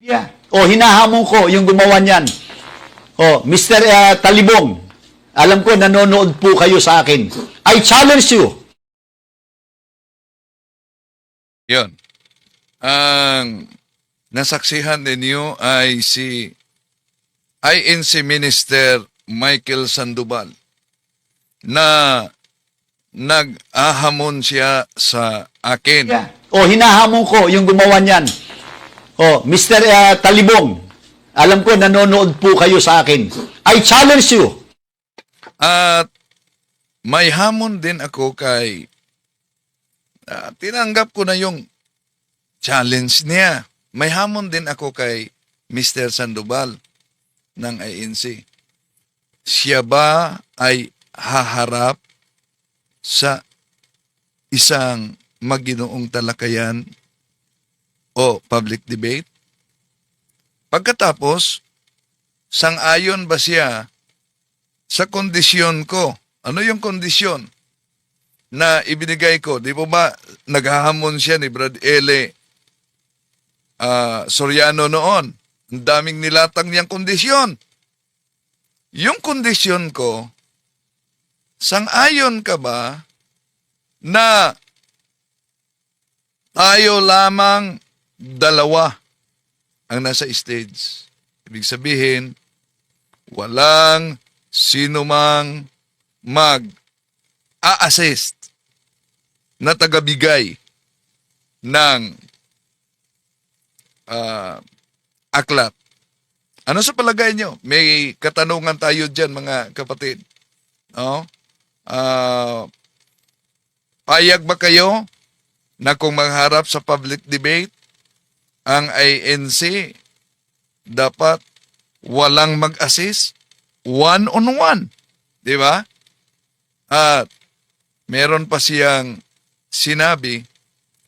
Yeah. O, hinahamon ko yung gumawa niyan. O, Mr. Talibong, alam ko nanonood po kayo sa akin. I challenge you. Yon. Ang nasaksihan ninyo ay si INC Minister Michael Sandoval na nag-ahamon siya sa akin. Yeah. O, hinahamon ko yung gumawa niyan. O, Mr. Talibong, alam ko nanonood po kayo sa akin. I challenge you. At may hamon din ako kay tinanggap ko na yung challenge niya. May hamon din ako kay Mr. Sandoval ng INC. Siya ba ay haharap sa isang maginoong talakayan o public debate? Pagkatapos, sang-ayon ba siya sa kondisyon ko? Ano yung kondisyon na ibinigay ko? Di po ba naghahamon siya ni Brad Ele Soriano noon? Ang daming nilatang niyang kondisyon. Yung kondisyon ko, sang-ayon ka ba na tayo lamang dalawa ang nasa stage? Ibig sabihin, walang sinumang mag-a-assist na tagabigay ng aklat. Ano sa palagay nyo? May katanungan tayo dyan, mga kapatid. No? Payag ba kayo na kung magharap sa public debate, ang INC dapat walang mag-assist? One-on-one. Di ba? At meron pa siyang sinabi.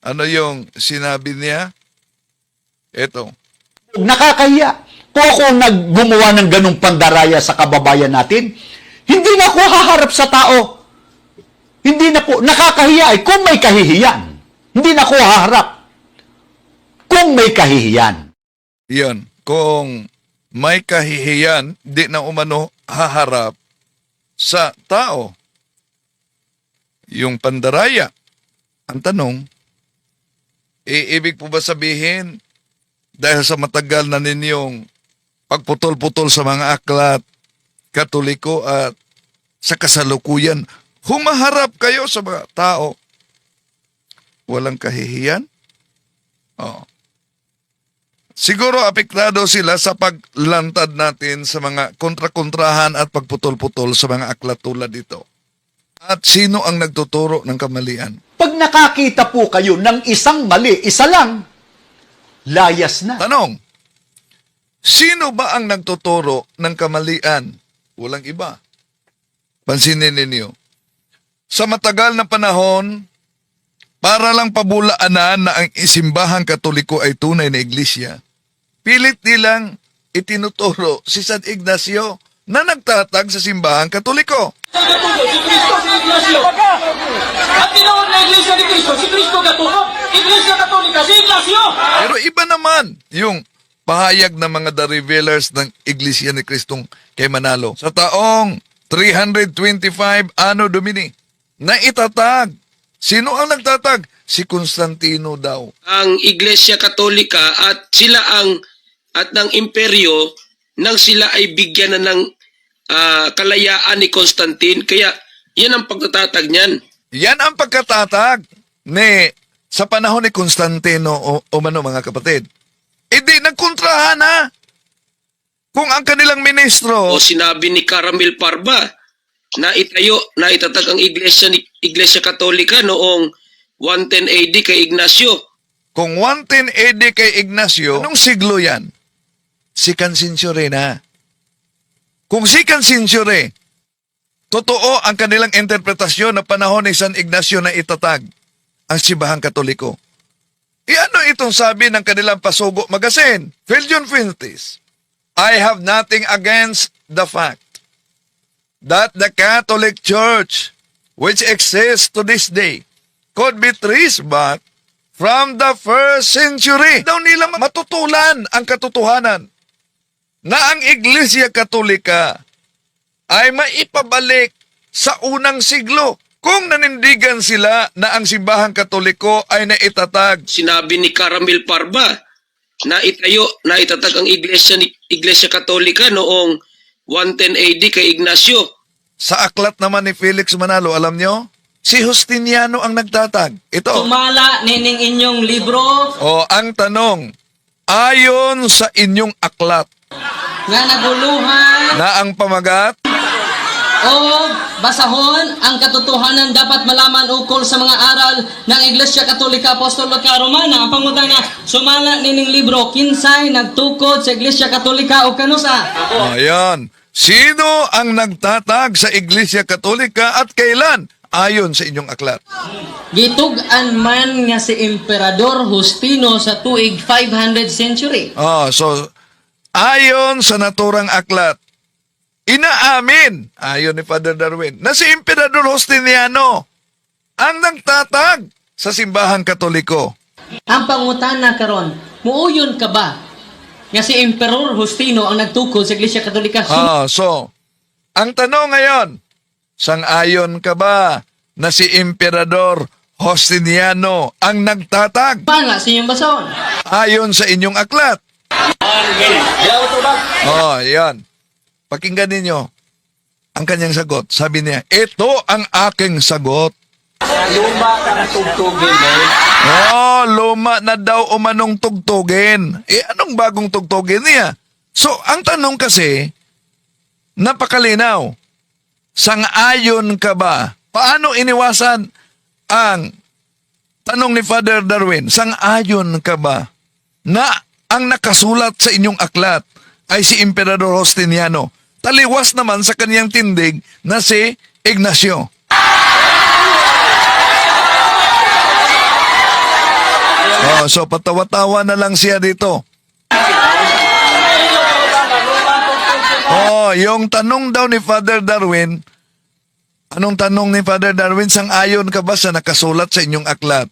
Ano yung sinabi niya? Ito. Nakakahiya. Kung ako naggumawa ng ganong pandaraya sa kababayan natin, hindi na ako haharap sa tao. Hindi na po, nakakahiya kung may kahihiyan. Hindi na ako haharap kung may kahihiyan. Iyon. Kung may kahihiyan, di na umano haharap sa tao. Yung pandaraya. Ang tanong, ibig po ba sabihin, dahil sa matagal na ninyong pagputol-putol sa mga aklat, Katoliko at sa kasalukuyan, humaharap kayo sa mga tao, walang kahihiyan? Oh. Siguro apektado sila sa paglantad natin sa mga kontra-kontrahan at pagputol-putol sa mga aklat tulad dito. At sino ang nagtuturo ng kamalian? Pag nakakita po kayo ng isang mali, isa lang, layas na. Tanong, sino ba ang nagtuturo ng kamalian? Walang iba. Pansinin ninyo. Sa matagal na panahon, para lang pabulaanan na ang isimbahang Katoliko ay tunay na iglesia, pilit nilang itinuturo si San Ignacio na nagtatag sa simbahang Katoliko. Si Cristo si Ignacio. At tinoon na Iglesia ni Cristo, si Cristo katuko. Iglesia Katolika, si Ignacio. Pero iba naman yung pahayag ng mga The Revealers ng Iglesia ni Cristong kay Manalo. Sa taong 325 Anno Domini, na itatag. Sino ang nagtatag? Si Constantino daw. Ang Iglesia Katolika at sila at ng imperyo nang sila ay bigyan na ng kalayaan ni Constantine. Kaya yan ang pagtatatag niyan. Yan ang pagkatatag sa panahon ni Constantino o mano mga kapatid. Di nagkontrahan na. Kung ang kanilang ministro... O sinabi ni Caramel Parba na itatag ang Iglesia Katolika noong 110 AD kay Ignacio. Kung 110 AD kay Ignacio, anong siglo yan? Second century na. Kung second century, totoo ang kanilang interpretasyon na panahon ni San Ignacio na itatag ang Simbahang Katoliko. Ano itong sabi ng kanilang Pasugo Magazine? Philion Fuentes, I have nothing against the fact that the Catholic Church, which exists to this day, could be traced back from the first century. Daw nila matutulan ang katotohanan na ang Iglesia Katolika ay maipabalik sa unang siglo kung nanindigan sila na ang simbahang Katoliko ay naitatag. Sinabi ni Caramel Parba na itatag ang Iglesia Katolika noong 110 AD kay Ignacio. Sa aklat naman ni Felix Manalo, alam nyo, si Justiniano ang nagtatag. Ito. Sumala nining inyong libro O, ang tanong, ayon sa inyong aklat nga naguluhan na ang pamagat, o basahon ang katotohanan dapat malaman ukol sa mga aral ng Iglesia Katolika Apostolika Romana. Ang pangutan nga sumala nining libro kinsay nagtukod sa Iglesia Katolika o kanusa. ayan, sino ang nagtatag sa Iglesia Katolika at kailan? Ayon sa inyong aklat. Gitug-an man nga si Emperador Justino sa tuig 500 century. So, ayon sa naturang aklat, inaamin, ayon ni Father Darwin, na si Emperador Justiniano ang nagtatag sa simbahang Katoliko. Ang pangutana karon, muuyon ka ba nga si Emperor Justino ang nagtukod sa Iglesia Katolika? So, ang tanong ngayon, sang-ayon ka ba na si Emperador Justiniano ang nagtatag Nga sa inyong basahon. ayon sa inyong aklat? Yan. Pakinggan ninyo ang kanyang sagot. Sabi niya, ito ang aking sagot. Luma ka na tugtugin eh. Luma na daw umanong tugtugin. Anong bagong tugtugin niya? So, ang tanong kasi, napakalinaw. Sang-ayon ka ba? Paano iniwasan ang tanong ni Father Darwin? Sang-ayon ka ba na ang nakasulat sa inyong aklat ay si Emperador Justiniano? Taliwas naman sa kaniyang tindig na si Ignacio. So patawa-tawa na lang siya dito. Yung tanong daw ni Father Darwin, anong tanong ni Father Darwin? Sang-ayon ka ba sa nakasulat sa inyong aklat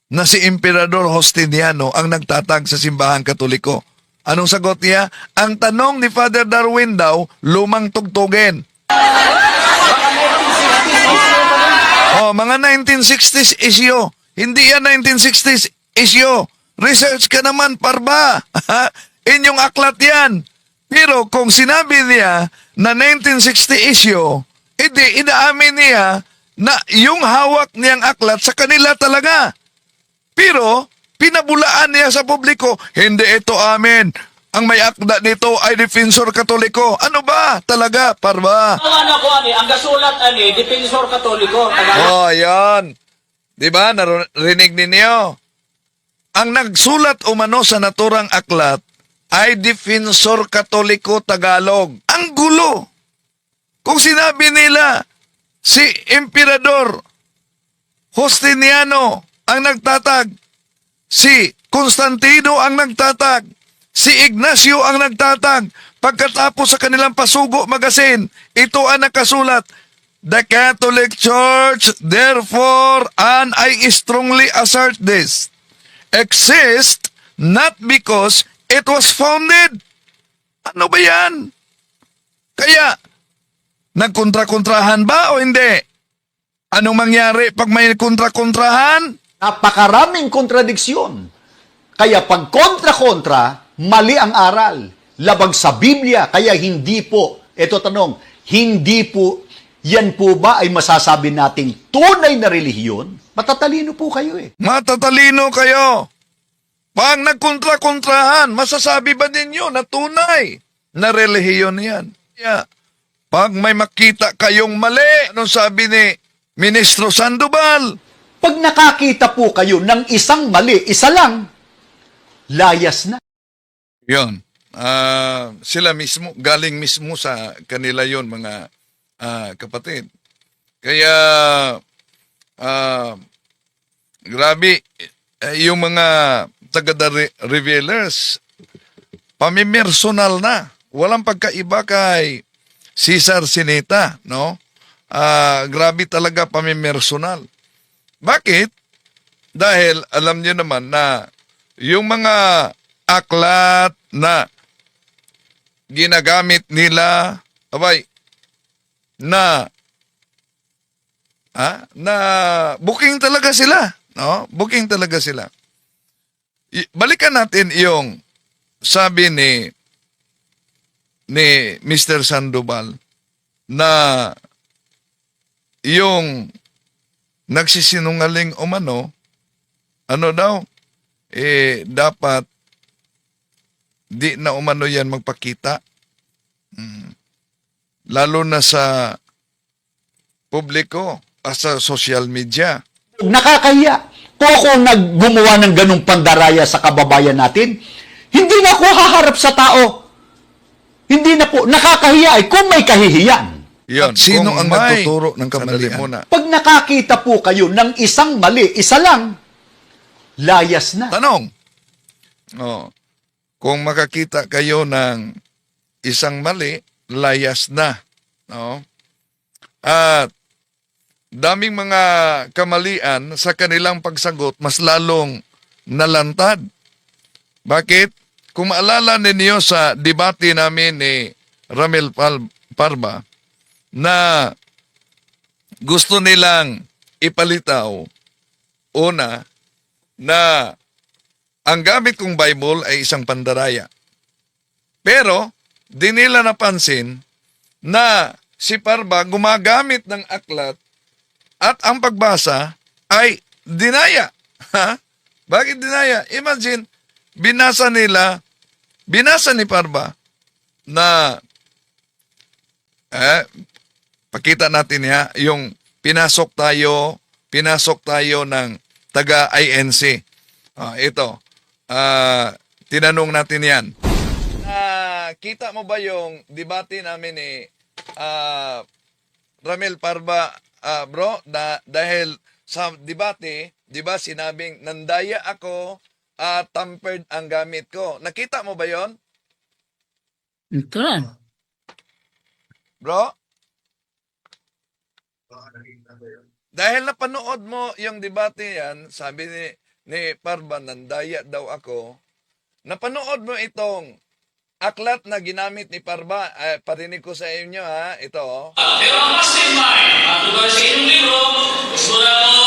na si Emperador Justiniano ang nagtatag sa simbahang Katoliko? Anong sagot niya? Ang tanong ni Father Darwin daw, lumang tugtugin. Mga 1960s issue. Hindi yan 1960s issue. Research ka naman, Parba. Inyong aklat yan. Pero kung sinabi niya na 1960 issue, hindi, inaamin niya na yung hawak niyang aklat sa kanila talaga. Pero, pinabulaan niya sa publiko, hindi ito amin. Ang may akda nito ay Defensor Katoliko. Ano ba? Talaga, Parba? Ang ako ang gasulat Defensor Katoliko. Yan. Diba? Narinig ninyo? Ang nagsulat umano sa naturang aklat ay Defensor Katoliko Tagalog. Ang gulo. Kung sinabi nila, si Emperador Justiniano ang nagtatag, si Constantino ang nagtatag, si Ignacio ang nagtatag, pagkatapos sa kanilang pasugo magasin, ito ang nakasulat, the Catholic Church, therefore, and I strongly assert this, exists not because it was founded. Ano ba yan? Kaya, nagkontra-kontrahan ba o hindi? Anong mangyari pag may kontra-kontrahan? Napakaraming kontradiksyon. Kaya pag kontra-kontra, mali ang aral. Labag sa Biblia, kaya hindi po, ito tanong, hindi po, yan po ba ay masasabi nating tunay na relihiyon? Matatalino po kayo eh. Matatalino kayo. Pag nagkontra-kontrahan, masasabi ba ninyo na tunay na relihiyon yan? Yeah. Pag may makita kayong mali, anong sabi ni Ministro Sandoval? Pag nakakita po kayo ng isang mali, isa lang, layas na. Yon. Sila mismo, galing mismo sa kanila yon mga kapatid. Kaya, grabe, yung mga taga-revealers, pamimersonal na. Walang pagkaiba kay Cesar Sineta, no? Grabe talaga pamimersonal. Bakit? Dahil alam niyo naman na yung mga aklat na ginagamit nila, na booking talaga sila, no? Booking talaga sila. Balikan natin yung sabi ni Mr. Sandoval na yung nagsisinungaling umano, ano daw, dapat di na umano yan magpakita. Lalo na sa publiko, sa social media. Nakakahiya. Kung ako gumawa ng ganung pandaraya sa kababayan natin, hindi na ako haharap sa tao. Hindi na po, nakakahiya kung may kahihiyan. Yun, At sino kung ang may- nagtuturo ng Sandali kamalian? muna. Pag nakakita po kayo ng isang mali, isa lang, layas na. Tanong. Kung makakita kayo ng isang mali, layas na. No? At daming mga kamalian sa kanilang pagsagot, mas lalong nalantad. Bakit? Kung maalala ninyo sa debate namin ni Ramel Parba na gusto nilang ipalitaw, una, na ang gamit kong Bible ay isang pandaraya. Pero, di nila napansin na si Parba gumagamit ng aklat at ang pagbasa ay dinaya. Ha? Bakit dinaya? Imagine, binasa ni Parba na, pakita natin yung pinasok tayo ng taga-INC. Ito, tinanong natin yan. Kita mo ba yung debate namin ni Ramel Parba, bro? Dahil sa debate, di ba sinabing, nandaya ako, tampered ang gamit ko. Nakita mo ba yon, Ito na. bro? Dahil napanood mo yung debate yan, sabi ni Parba, nandaya daw ako. Napanood mo itong aklat na ginamit ni Parba. Parinig ko sa inyo, ito. Pero ang must in mind, matulad sa inyong libro, gusto na ako,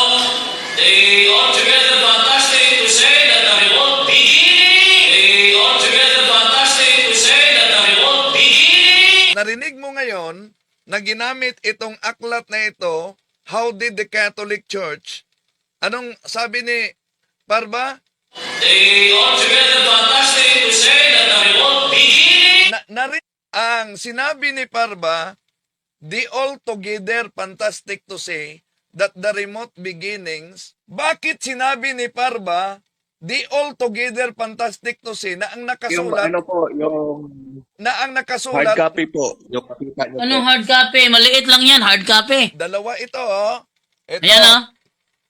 they altogether fantastic to say that the remote beginning, they altogether fantastic to say that the remote beginning, Narinig mo ngayon na ginamit itong aklat na ito, how did the Catholic Church, anong sabi ni Parba? they altogether fantastic to say that the remote beginning, Ang sinabi ni Parba, the altogether fantastic to say that the remote beginnings. Bakit sinabi ni Parba, the altogether fantastic to say na ang Yung nakasulat, ano po, yung hard nakasulat, copy po, yung pakita nyo Anong po. hard copy? Maliit lang yan, hard copy. dalawa ito, oh. Ito, Ayan oh.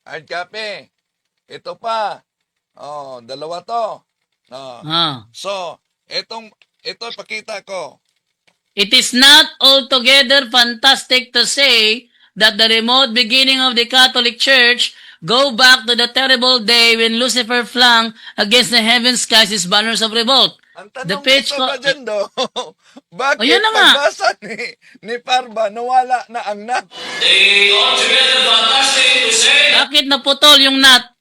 hard copy. Ito pa. Dalawa to. So, ito pakita ko. It is not altogether fantastic to say that the remote beginning of the Catholic Church go back to the terrible day when Lucifer flung against the heaven skies his banners of revolt. Ang The tanong page dito ko- ba dyan, do? Bakit Ayun na nga. pagbasa ni Parba, nawala na ang nat? they altogether fantastic to say Bakit naputol yung nut?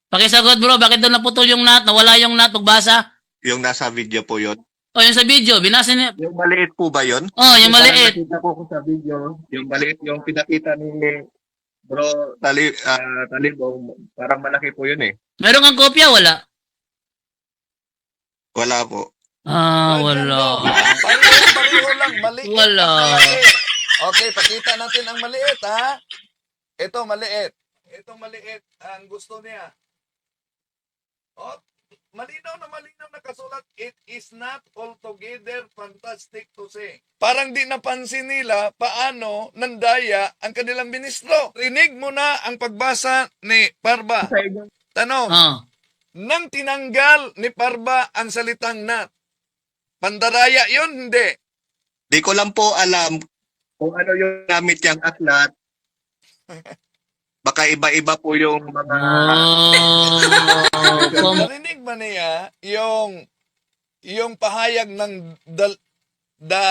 Pakisagot bro, bakit daw naputol yung nut? Nawala yung nut, pagbasa? Yung nasa video po yun. O yung sa video, binasa niya. Yung maliit po ba yun? Oh, yung maliit. Nakita ko sa video, yung maliit, yung pinakita ni Bro Talibong, parang malaki po yun eh. Meron kang kopya, wala? Wala po. Wala. Pareho lang, maliit. Wala. Maliit. Okay, pakita natin ang maliit, ha? Ito, maliit. Ito, maliit. Ang gusto niya. Malinaw na nakasulat, it is not altogether fantastic to say. Parang di napansin nila paano nandaya ang kanilang ministro. Rinig mo na ang pagbasa ni Parba. Tanong, nang tinanggal ni Parba ang salitang nat, pandaraya yun, hindi. Di ko lang po alam kung ano yung gamit yung aklat. baka iba-iba po yung mga Narinig ba niya yung pahayag ng the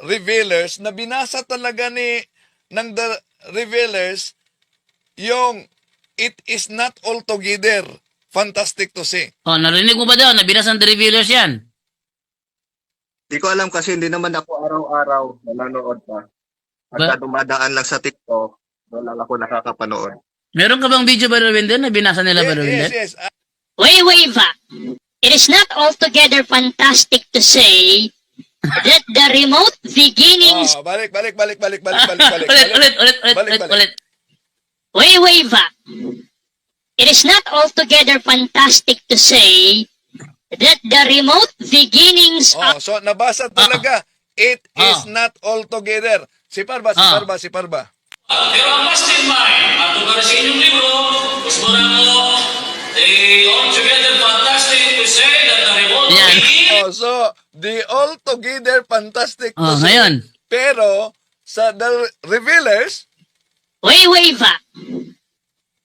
Revealers na binasa talaga ng the Revealers yung it is not altogether fantastic to see. Oh, narinig mo ba daw? Nabinasa ng The Revealers yan. Di ko alam kasi hindi naman ako araw-araw nanonood pa. Pagka dumadaan lang sa TikTok, doon lang ako nakakapanood. Meron ka bang video ba Rawinder na binasa nila ba Rawinder? Yes. Wait, Va. It is not altogether fantastic to say that the remote beginnings... Balik. Ulit. Wait, Va. It is not altogether fantastic to say that the remote beginnings of... So nabasa talaga. It is not altogether. Si Parba. Pero ang mastermind, at tugar sa inyong libro, gusto na mo, they altogether fantastic to say that the remote Yan. beginning So the altogether fantastic to Oh, see. ngayon. Pero sa the Revealers, Wait, Va.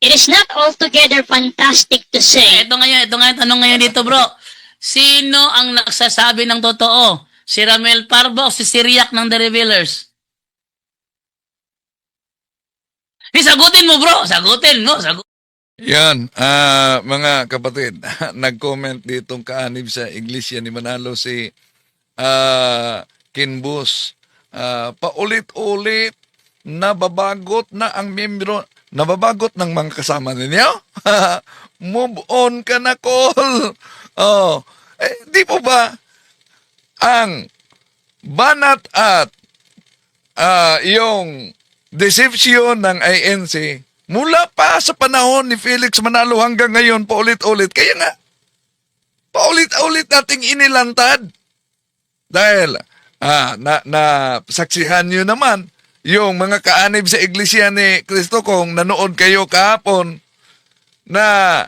It is not altogether fantastic to say Ito nga yung tanong ngayon dito, bro. Sino ang nagsasabi ng totoo? Si Ramel Parbo o si Syriac ng The Revealers? Sagutin mo, bro. Sagutin mo. yan, mga kapatid, nag-comment ditong kaanib sa Iglesia ni Manalo si Kinbus. Paulit-ulit, nababagot na ang membro, nababagot ng mga kasama ninyo? Move on ka na, Col. Di po ba ang banat at yung deception ng INC mula pa sa panahon ni Felix Manalo hanggang ngayon paulit-ulit. Kaya nga, paulit-ulit nating inilantad. Dahil, saksihan nyo naman yung mga kaanib sa Iglesia ni Cristo kung nanood kayo kahapon na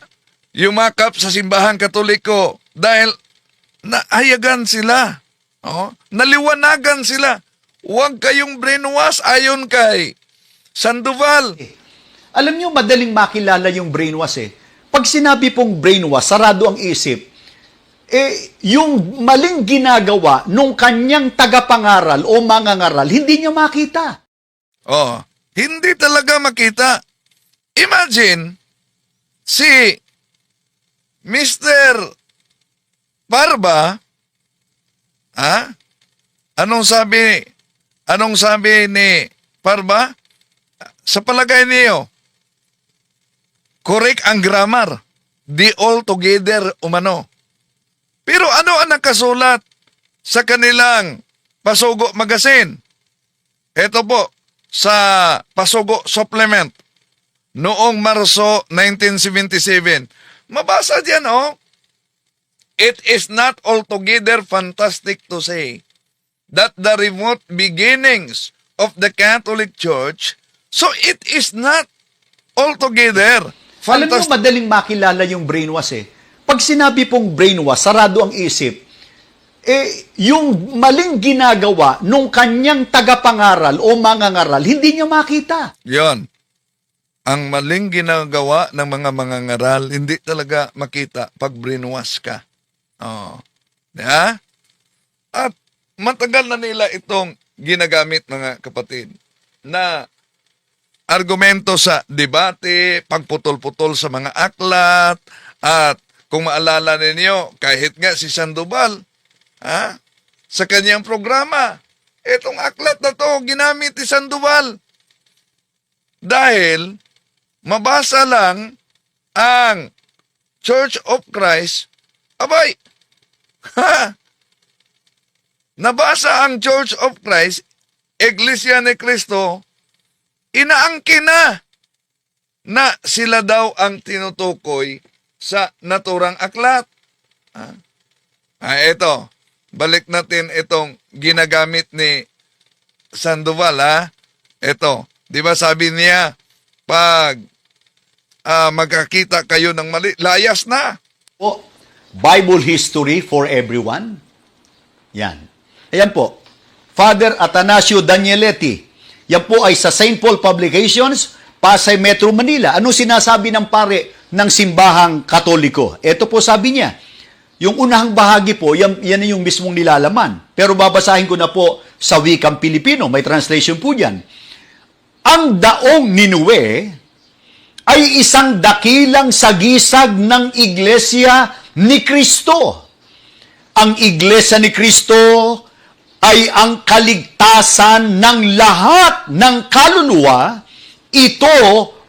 yumakap sa simbahang Katoliko dahil nahayagan sila. Naliwanagan sila. Huwag kayong brainwash ayon kay Sandoval. Alam nyo, madaling makilala yung brainwash eh. Pag sinabi pong brainwash, sarado ang isip, yung maling ginagawa nung kanyang tagapangaral o mangangaral, hindi niya makita. Hindi talaga makita. Imagine, si Mr. Barba, Anong sabi ni Parba? Sa palagay niyo, correct ang grammar. Di all together umano. Pero ano ang nakasulat sa kanilang Pasugo Magazine? Ito po, sa Pasugo Supplement, noong Marso 1977. Mabasa diyan, It is not altogether fantastic to say that the remote beginnings of the Catholic Church, so it is not altogether Alam nyo, fantastic. madaling makilala yung brainwash eh. Pag sinabi pong brainwash, sarado ang isip, yung maling ginagawa nung kanyang tagapangaral o mangangaral, hindi niya makita. Yon. Ang maling ginagawa ng mga mangangaral, hindi talaga makita pag brainwash ka. At matagal na nila itong ginagamit, mga kapatid, na argumento sa debate, pagputol-putol sa mga aklat, at kung maalala ninyo, kahit nga si Sandoval, sa kanyang programa, itong aklat na to, ginamit ni Sandoval. Dahil, mabasa lang ang Church of Christ, abay, nabasa ang Church of Christ, Iglesia ni Cristo, inaangkin na sila daw ang tinutukoy sa naturang aklat. Ito, balik natin itong ginagamit ni Sandoval, Ito, di ba sabi niya, pag magkakita kayo ng mali, layas na. Bible history for everyone. Yan. Ayan po. Father Atanasio Danieletti. Yan po ay sa St. Paul Publications, Pasay Metro Manila. Ano sinasabi ng pare ng simbahang Katoliko? Ito po sabi niya, yung unahang bahagi po, yan yung mismong nilalaman. Pero babasahin ko na po sa wikang Pilipino. May translation po dyan. Ang daong Ninue ay isang dakilang sagisag ng Iglesia ni Kristo. Ang Iglesia ni Kristo ay ang kaligtasan ng lahat ng kaluluwa. Ito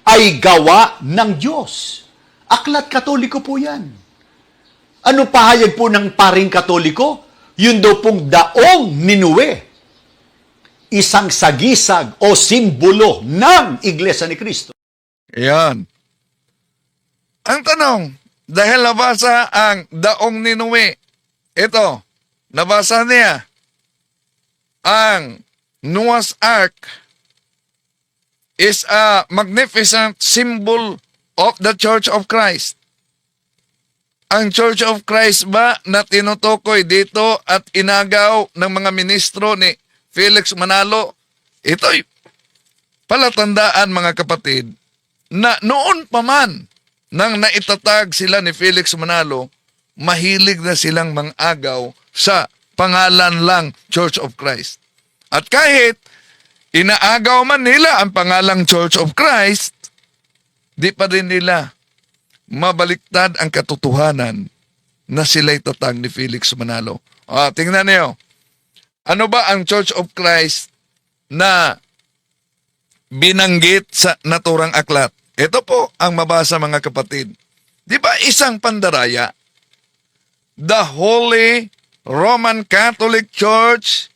ay gawa ng Diyos. Aklat Katoliko po yan. Ano pahayag po ng paring Katoliko? Yun daw pong daong Ninue. Isang sagisag o simbolo ng Iglesia ni Kristo. Yan. Ang tanong, dahil nabasa ang daong Ninue, ito, nabasa niya ang Noah's Ark is a magnificent symbol of the Church of Christ. Ang Church of Christ ba na tinutukoy dito at inagaw ng mga ministro ni Felix Manalo, ito'y palatandaan mga kapatid na noon pa man nang naitatag sila ni Felix Manalo, mahilig na silang mangagaw sa pangalan lang Church of Christ. At kahit inaagaw man nila ang pangalang Church of Christ, di pa rin nila mabaliktad ang katotohanan na sila'y tatag ni Felix Manalo. Tingnan niyo. Ano ba ang Church of Christ na binanggit sa naturang aklat? Ito po ang mabasa mga kapatid. Di ba isang pandaraya? The Holy Roman Catholic Church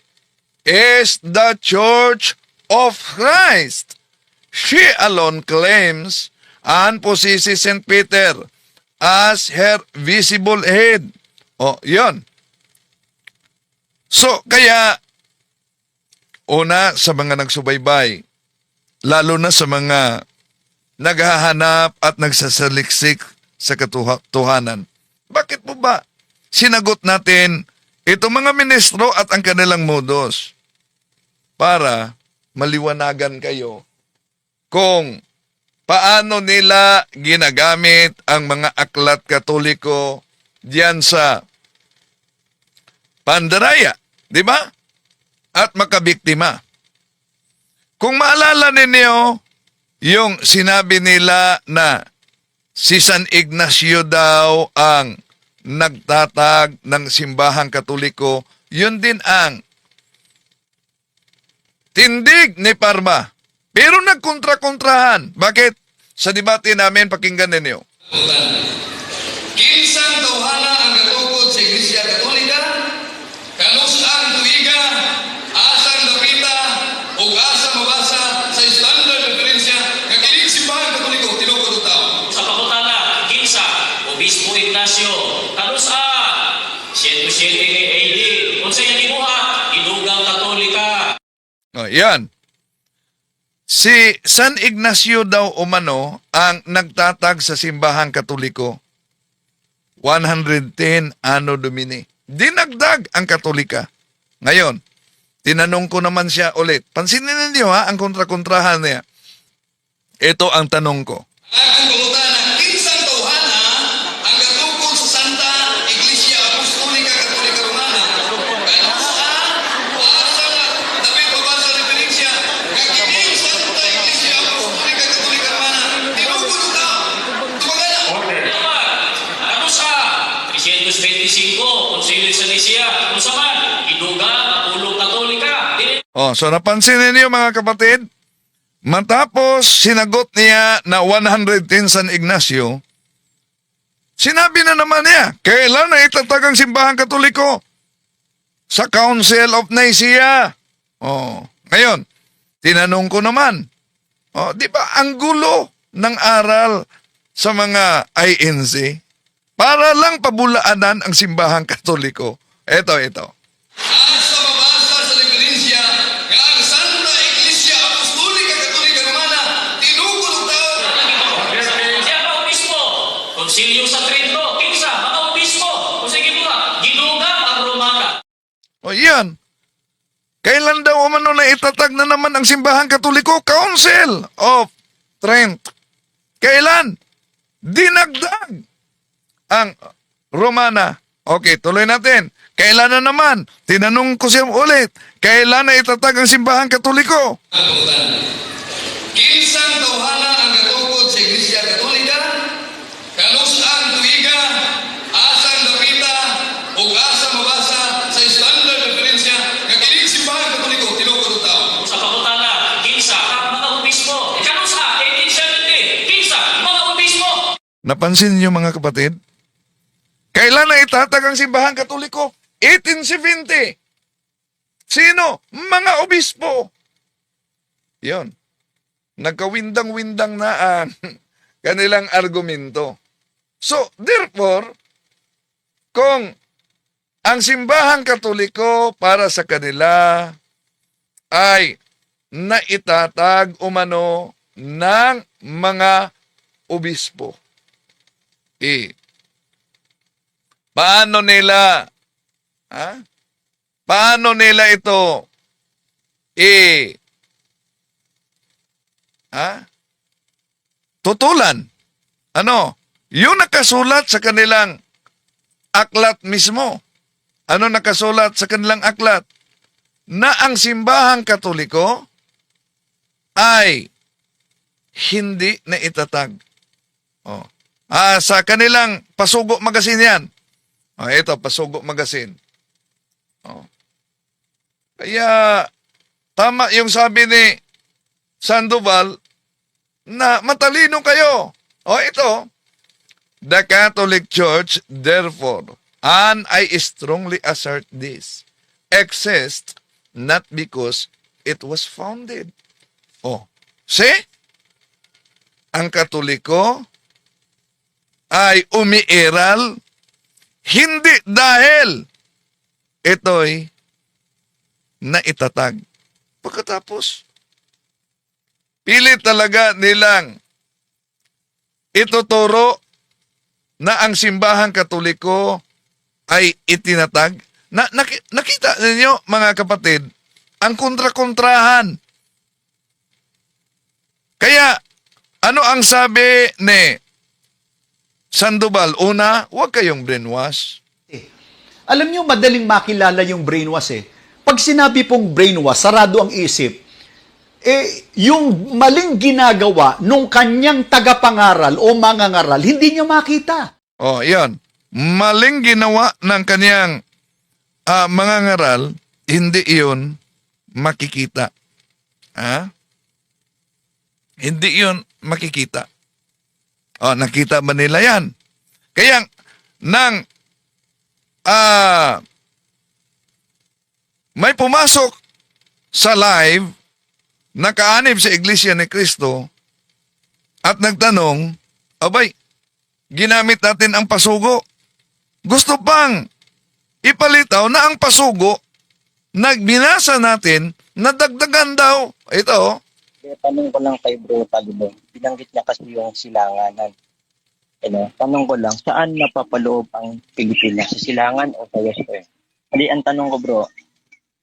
is the Church of Christ. She alone claims and possesses St. Peter as her visible head. Yun. So, kaya, una sa mga nagsubaybay, lalo na sa mga naghahanap at nagsasaliksik sa katotohanan, bakit po ba sinagot natin itong mga ministro at ang kanilang modus? Para maliwanagan kayo kung paano nila ginagamit ang mga aklat Katoliko diyan sa pandaraya, di ba? At makabiktima. Kung maalala ninyo, yung sinabi nila na si San Ignacio daw ang nagtatag ng simbahang Katoliko, yun din ang tindig ni Parma. Pero nagkontra-kontrahan. Bakit? Sa debate namin, pakinggan ninyo. Kinsang tawhana ang katukod sa Iglesia Katolika, kanus ang tuiga, asang dapita, o asa mabasa sa standard referensya, kakilig simbahan Katoliko, tinukod o tao. Sa pangutana, kinsa, Obispo Ignacio, kanusa, 107 ni AD, kung sa inyo inugang Katolika. Yan. Si San Ignacio daw umano ang nagtatag sa simbahang Katoliko. 110 Anno Domini. Dinagdag ang Katolika. Ngayon, tinanong ko naman siya ulit. Pansinin ninyo ang kontra-kontrahan niya. Ito ang tanong ko. Akong pangutana, kinsang tawhana ang katukod sa Santa Iglesia Apostolika Katolika Romana, kanusa, asang dapit mabasa referensya, kakilig Santa Iglesia Apostolika Katolika Romana, tinukod o tao. Tumagana. Kanusa, 325, Konsilyo sa Nicea, kung sa man, inugang Apollo Katolika. So napansin ninyo mga kapatid, matapos sinagot niya na 110 San Ignacio, sinabi na naman niya, kailan na itatag ang simbahang Katoliko? Sa Council of Nicaea. Ngayon, tinanong ko naman, di ba ang gulo ng aral sa mga INC para lang pabulaanan ang simbahang Katoliko? Ito. Asa mabasa sa referensya nga ang Santa Iglesia Apostolika Katolika Romana, tinukod o tao. Siya pa obispo, Konsilyo sa Trento, kinsa, mga obispo, kung sige mo ginugang ang Romana. Yan. Kailan daw umano na itatag na naman ang simbahang Katoliko? Council of strength. Kailan? Dinagdag ang Romana. Okay, tuloy natin. Kailan na naman? Tinanong ko siya ulit. Kailan na itatag ang simbahan katoliko? Kinsang tawhana ang katungkol sa Iglesia Katolika, kanus-an tuiga, asang dapita, ug asa mabasa sa standard referensya nga kining simbahan Katoliko tinuod tawo. Sa pangutana, kinsa ang mga obispo. Kanusa, 1870, kinsa mga obispo. Napansin niyo mga kapatid? Kailan na itatag ang simbahan katoliko? 1870. Sino? Mga obispo. Yon. Nagkawindang-windang na ang kanilang argumento. So, therefore, kung ang simbahan katoliko para sa kanila ay naitatag umano ng mga obispo, paano nila ito tutulan? Ano? Yung nakasulat sa kanilang aklat mismo. Ano nakasulat sa kanilang aklat? Na ang simbahang katoliko ay hindi na itatag. Oh. Sa kanilang Pasugo Magazine yan. Ito, Pasugo Magazine. Kaya, tama yung sabi ni Sandoval na matalino kayo. Ito, the Catholic Church, therefore, and I strongly assert this, exists not because it was founded. See? Ang Katoliko ay umiiral hindi dahil ito'y naitatag. Pagkatapos, pilit talaga nilang ituturo na ang simbahang Katoliko ay itinatag. Nakita ninyo, mga kapatid, ang kontra-kontrahan. Kaya, ano ang sabi ni Sandoval? Una, huwag kayong brainwash. Alam niyo, madaling makilala yung brainwash eh. Pag sinabi pong brainwash, sarado ang isip, yung maling ginagawa nung kanyang tagapangaral o mangangaral, hindi niya makita. Yan. Maling ginawa ng kanyang mangangaral, hindi iyon makikita. Hindi iyon makikita. Nakita ba nila yan? Kaya, nang may pumasok sa live na kaanib sa Iglesia ni Cristo at nagtanong, abay, ginamit natin ang pasugo. Gusto pang ipalitaw na ang pasugo, nagbinasa natin, nadagdagan daw. Ito, tanong ko lang kay Bro Talibong, binanggit niya kasi yung silanganan. Tanong ko lang, saan napapaloob ang Pilipinas? Sa silangan o sa western? Hindi, ang tanong ko bro,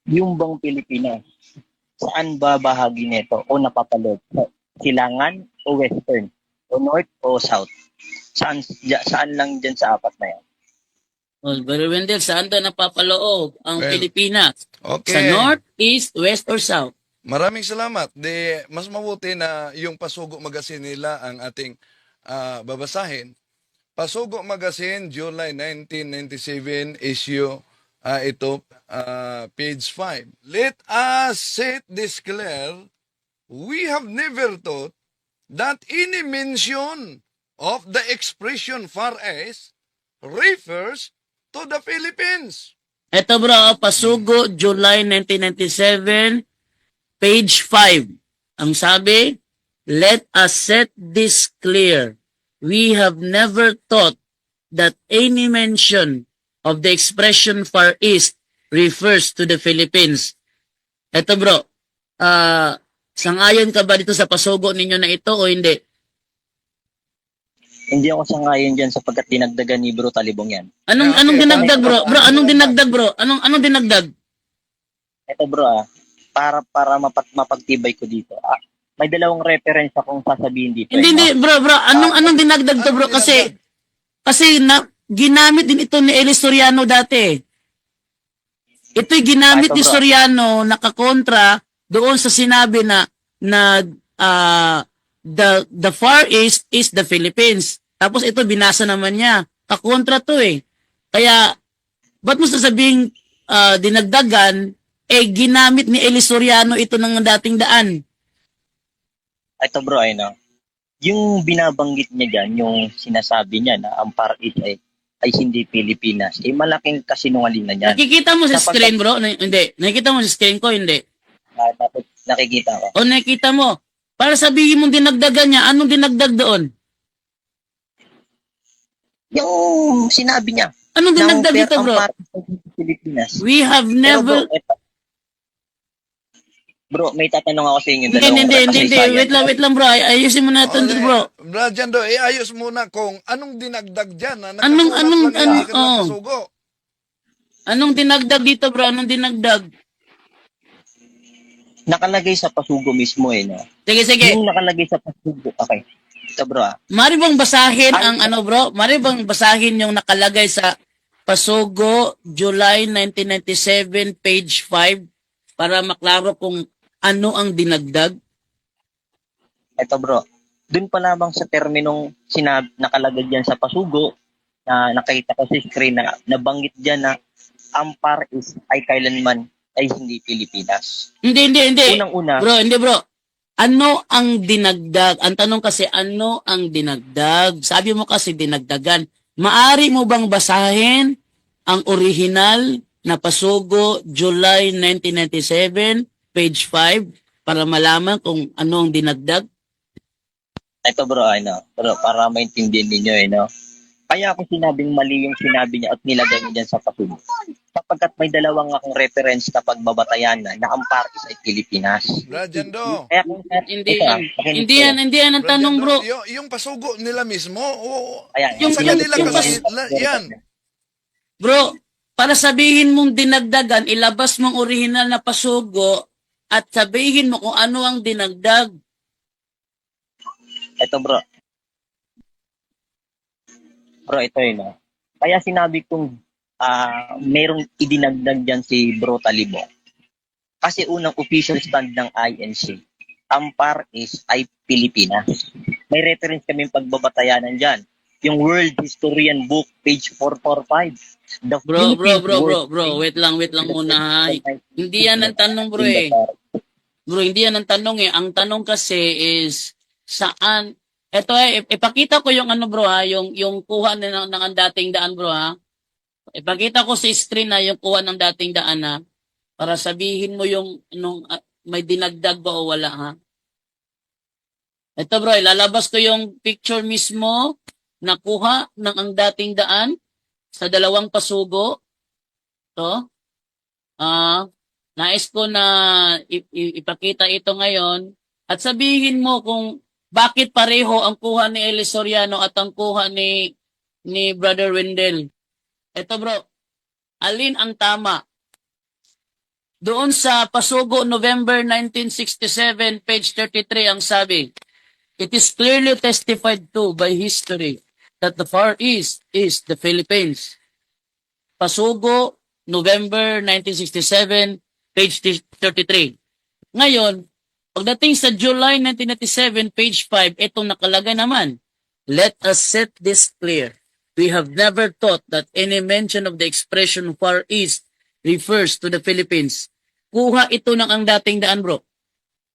yung bang Pilipinas, saan ba bahagi nito o napapaloob? Sa silangan o western? O north o south? Saan lang dyan sa apat na yan? Well, Brother Wendell, saan daw napapaloob ang Pilipinas? okay. Sa north, east, west, or south? Maraming salamat. Mas mabuti na yung Pasugo Magazine nila ang ating babasahin. Pasugo Magazine, July 1997, issue ito, page 5. Let us declare, we have never thought that any mention of the expression Far East refers to the Philippines. Ito bro, Pasugo, July 1997, page 5. Ang sabi, let us set this clear. We have never thought that any mention of the expression Far East refers to the Philippines. Ito bro, sangayon ka ba dito sa pasugo ninyo na ito o hindi? Hindi ako sangayon dyan sapagkat dinagdagan ni Bro Talibong yan. Anong dinagdag bro? Bro, anong dinagdag bro? Anong dinagdag? Ito bro para mapagtibay ko dito. may dalawang reference akong sasabihin dito. Hindi, no? bro, anong dinagdag to, bro? Anong Kasi ginamit din ito ni Eli Soriano dati. Ito'y ginamit Ito, ni bro. Soriano nakakontra doon sa sinabi na the Far East is the Philippines. Tapos ito binasa naman niya. Kakontra to eh. Kaya ba't mo sasabing dinagdagan ginamit ni Eli Soriano ito ng dating daan? Ito bro, yung binabanggit niya dyan, yung sinasabi niya na ang Far East ay hindi Pilipinas, malaking kasinungalingan yan. Nakikita mo sa Sapagkat- screen, bro? Hindi. Nakikita mo sa screen ko? Hindi. Dapat nakikita ko. O nakikita mo? Para sabihin mong dinagdagan niya, anong dinagdag doon? Yung sinabi niya. Anong dinagdag dito, ang bro? Far East ay hindi Pilipinas. We have Pero never... bro, may tatanong ako sa inyo. Hindi. Wait lang, bro. Ayusin mo na ito, bro. Brad Jando, ayos muna kung anong dinagdag dyan. Anong- Nakasulat lang oh. ng pasugo. Anong dinagdag dito, bro? Anong dinagdag? Nakalagay sa pasugo mismo no? Sige. Yung nakalagay sa pasugo. Okay. Ito bro Mari bang basahin ang bro? Mari bang basahin yung nakalagay sa Pasugo, July 1997, page 5, para maklaro kung ano ang dinagdag? Ito bro. Dun pa lamang sa terminong nakalagay dyan sa pasugo, na nakita ko sa screen na nabanggit dyan na ang Far East ay kailanman ay hindi Pilipinas. Hindi. Unang-una, Bro. Ano ang dinagdag? Ang tanong kasi, ano ang dinagdag? Sabi mo kasi dinagdagan. Maari mo bang basahin ang original na Pasugo, July 1997, page 5, para malaman kung ano ang dinagdag? ito bro, bro, para maintindihan ninyo, Kaya ako sinabing mali yung sinabi niya at nilagay niya dyan sa pasugo. Sapagkat may dalawang akong reference na pagbabatayan na ang Far East ay Pilipinas. Brad Jando. Kaya kung Hindi yan ang tanong, bro. Yung pasugo nila mismo, Yung- sa kanila yung kasi, yan. Bro, para sabihin mong dinagdagan, ilabas mong original na Pasugo at sabihin mo kung ano ang dinagdag. Ito bro. Bro, ito Kaya sinabi kong merong idinagdag dyan si Bro Talibong. Kasi unang official stand ng INC, ang Far East ay Pilipinas. May reference kaming pagbabatayanan dyan. Yung World Historian Book, page 445. The Bro, Philippines World wait lang muna ha. Hindi yan ang tanong, bro eh. Bro, hindi yan ang tanong eh. Ang tanong kasi is, saan? Ito ipakita ko yung bro ha, yung kuha ng ang dating daan bro ha. Ipakita ko sa screen na yung kuha ng dating daan ha, para sabihin mo yung may dinagdag ba o wala ha. Ito bro, ilalabas ko yung picture mismo na kuha ng ang dating daan sa dalawang pasugo. To. Nais ko na ipakita ito ngayon at sabihin mo kung bakit pareho ang kuha ni Eli Soriano at ang kuha ni Brother Wendell. Ito bro, alin ang tama? Doon sa Pasugo, November 1967, page 33, ang sabi, "It is clearly testified to by history that the Far East is the Philippines." Pasugo, November 1967, page 33. Ngayon, pagdating sa July 1997, page 5, itong nakalagay naman, "Let us set this clear. We have never thought that any mention of the expression Far East refers to the Philippines." Kuha ito ng ang dating daan, bro.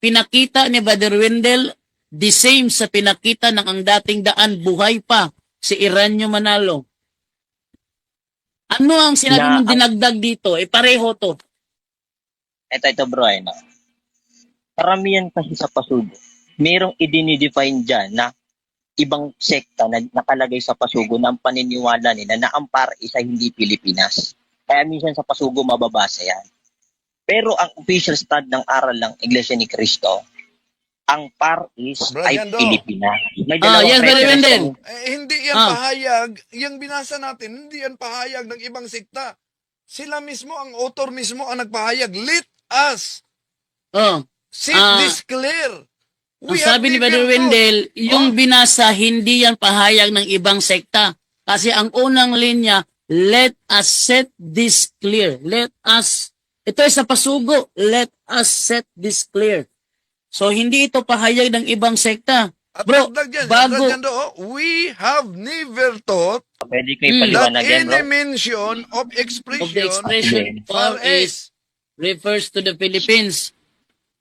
Pinakita ni Brother Wendell, the same sa pinakita ng ang dating daan, buhay pa, si Iranyo Manalo. Ano ang sinabi mong dinagdag dito? Pareho to. Ito bro, Karamihan kasi sa pasugo, merong idinidefine dyan na ibang sekta na nakalagay sa pasugo na ang paniniwala nila na ang Far East ay hindi Pilipinas. Kaya minsan sa pasugo mababasa yan. Pero ang official stand ng aral ng Iglesia ni Cristo, ang Far East Bro, ay Jando. Pilipinas. May Yes, Brother Wendell. Hindi yan pahayag, yung binasa natin, hindi yan pahayag ng ibang sekta. Sila mismo, ang author mismo ang nagpahayag. Let us Oh. set this clear. Ang sabi ni Brother Wendell, yung binasa, hindi yan pahayag ng ibang sekta. Kasi ang unang linya, let us set this clear. Ito ay sa pasugo, let us set this clear. So, hindi ito pahayag ng ibang sekta. At Bro, dagdag dyan, bago, dagdag dyan doon, we have never taught Pwede ko that ipaliwanag yan, bro. any mention of of the expression expression far far east refers to the Philippines.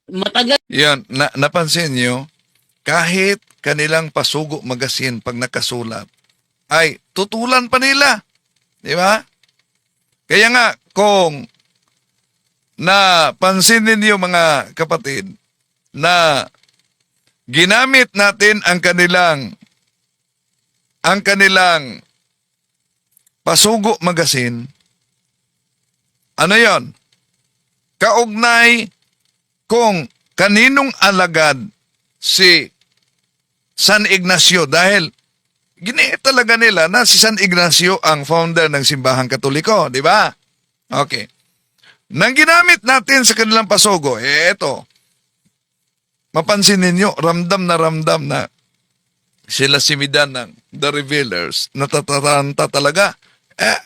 Matagal Yan, napansin nyo, kahit kanilang pasugo magasin pag nakasulat, ay tutulan pa nila. Di ba? Kaya nga, kung napansin ninyo mga kapatid, na ginamit natin ang kanilang pasugo magasin, ano yon? Kaugnay kung kaninong alagad si San Ignacio, dahil giniit talaga nila na si San Ignacio ang founder ng simbahang Katoliko, di ba? Okay. Nang ginamit natin sa kanilang pasugo, eto, mapansin ninyo, ramdam na sila si Midan ng The Revealers, natataranta talaga.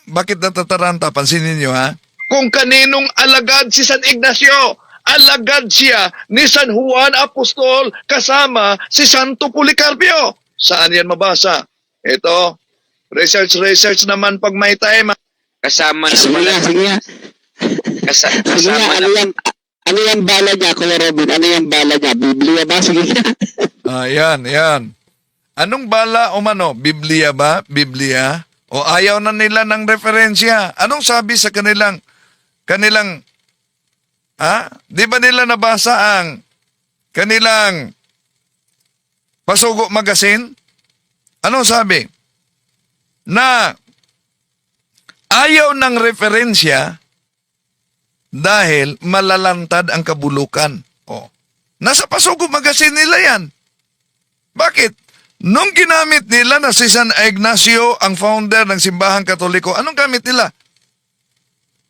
Bakit natataranta? Pansinin ninyo, ha? Kung kaninong alagad si San Ignacio, alagad siya ni San Juan Apostol kasama si Santo Policarpio. Saan yan mabasa? Ito, research naman pag may time. Kasama na pala. Sige nga. Kasama na. Ano yung bala niya, Kuya Robin? Ano yung bala niya? Biblia ba? Sige nga. Yan. Anong bala o mano? Biblia ba? Biblia? O ayaw na nila ng referensya? Anong sabi sa kanilang, di ba nila nabasa ang kanilang pasugo magasin? Anong sabi? Na ayaw ng referensya dahil malalantad ang kabulukan. Nasa pasugo magasin nila yan. Bakit? Nung ginamit nila na si San Ignacio ang founder ng simbahang Katoliko, anong gamit nila?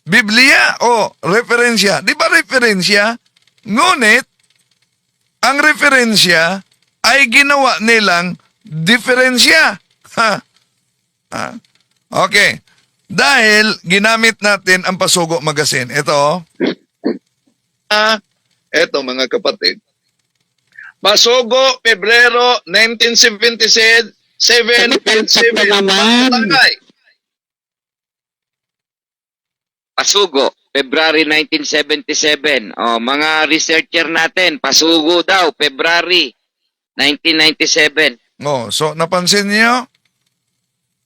Biblia o referensya? Di ba referensya? Ngunit, ang referensya ay ginawa nilang diferensya. Okay. Dahil ginamit natin ang pasugo magasin. Ito. Ito mga kapatid. Pasugo, Pebrero 1977, 7.7. Pasugo, February 1977. Mga researcher natin, pasugo daw, February 1997. So napansin niyo?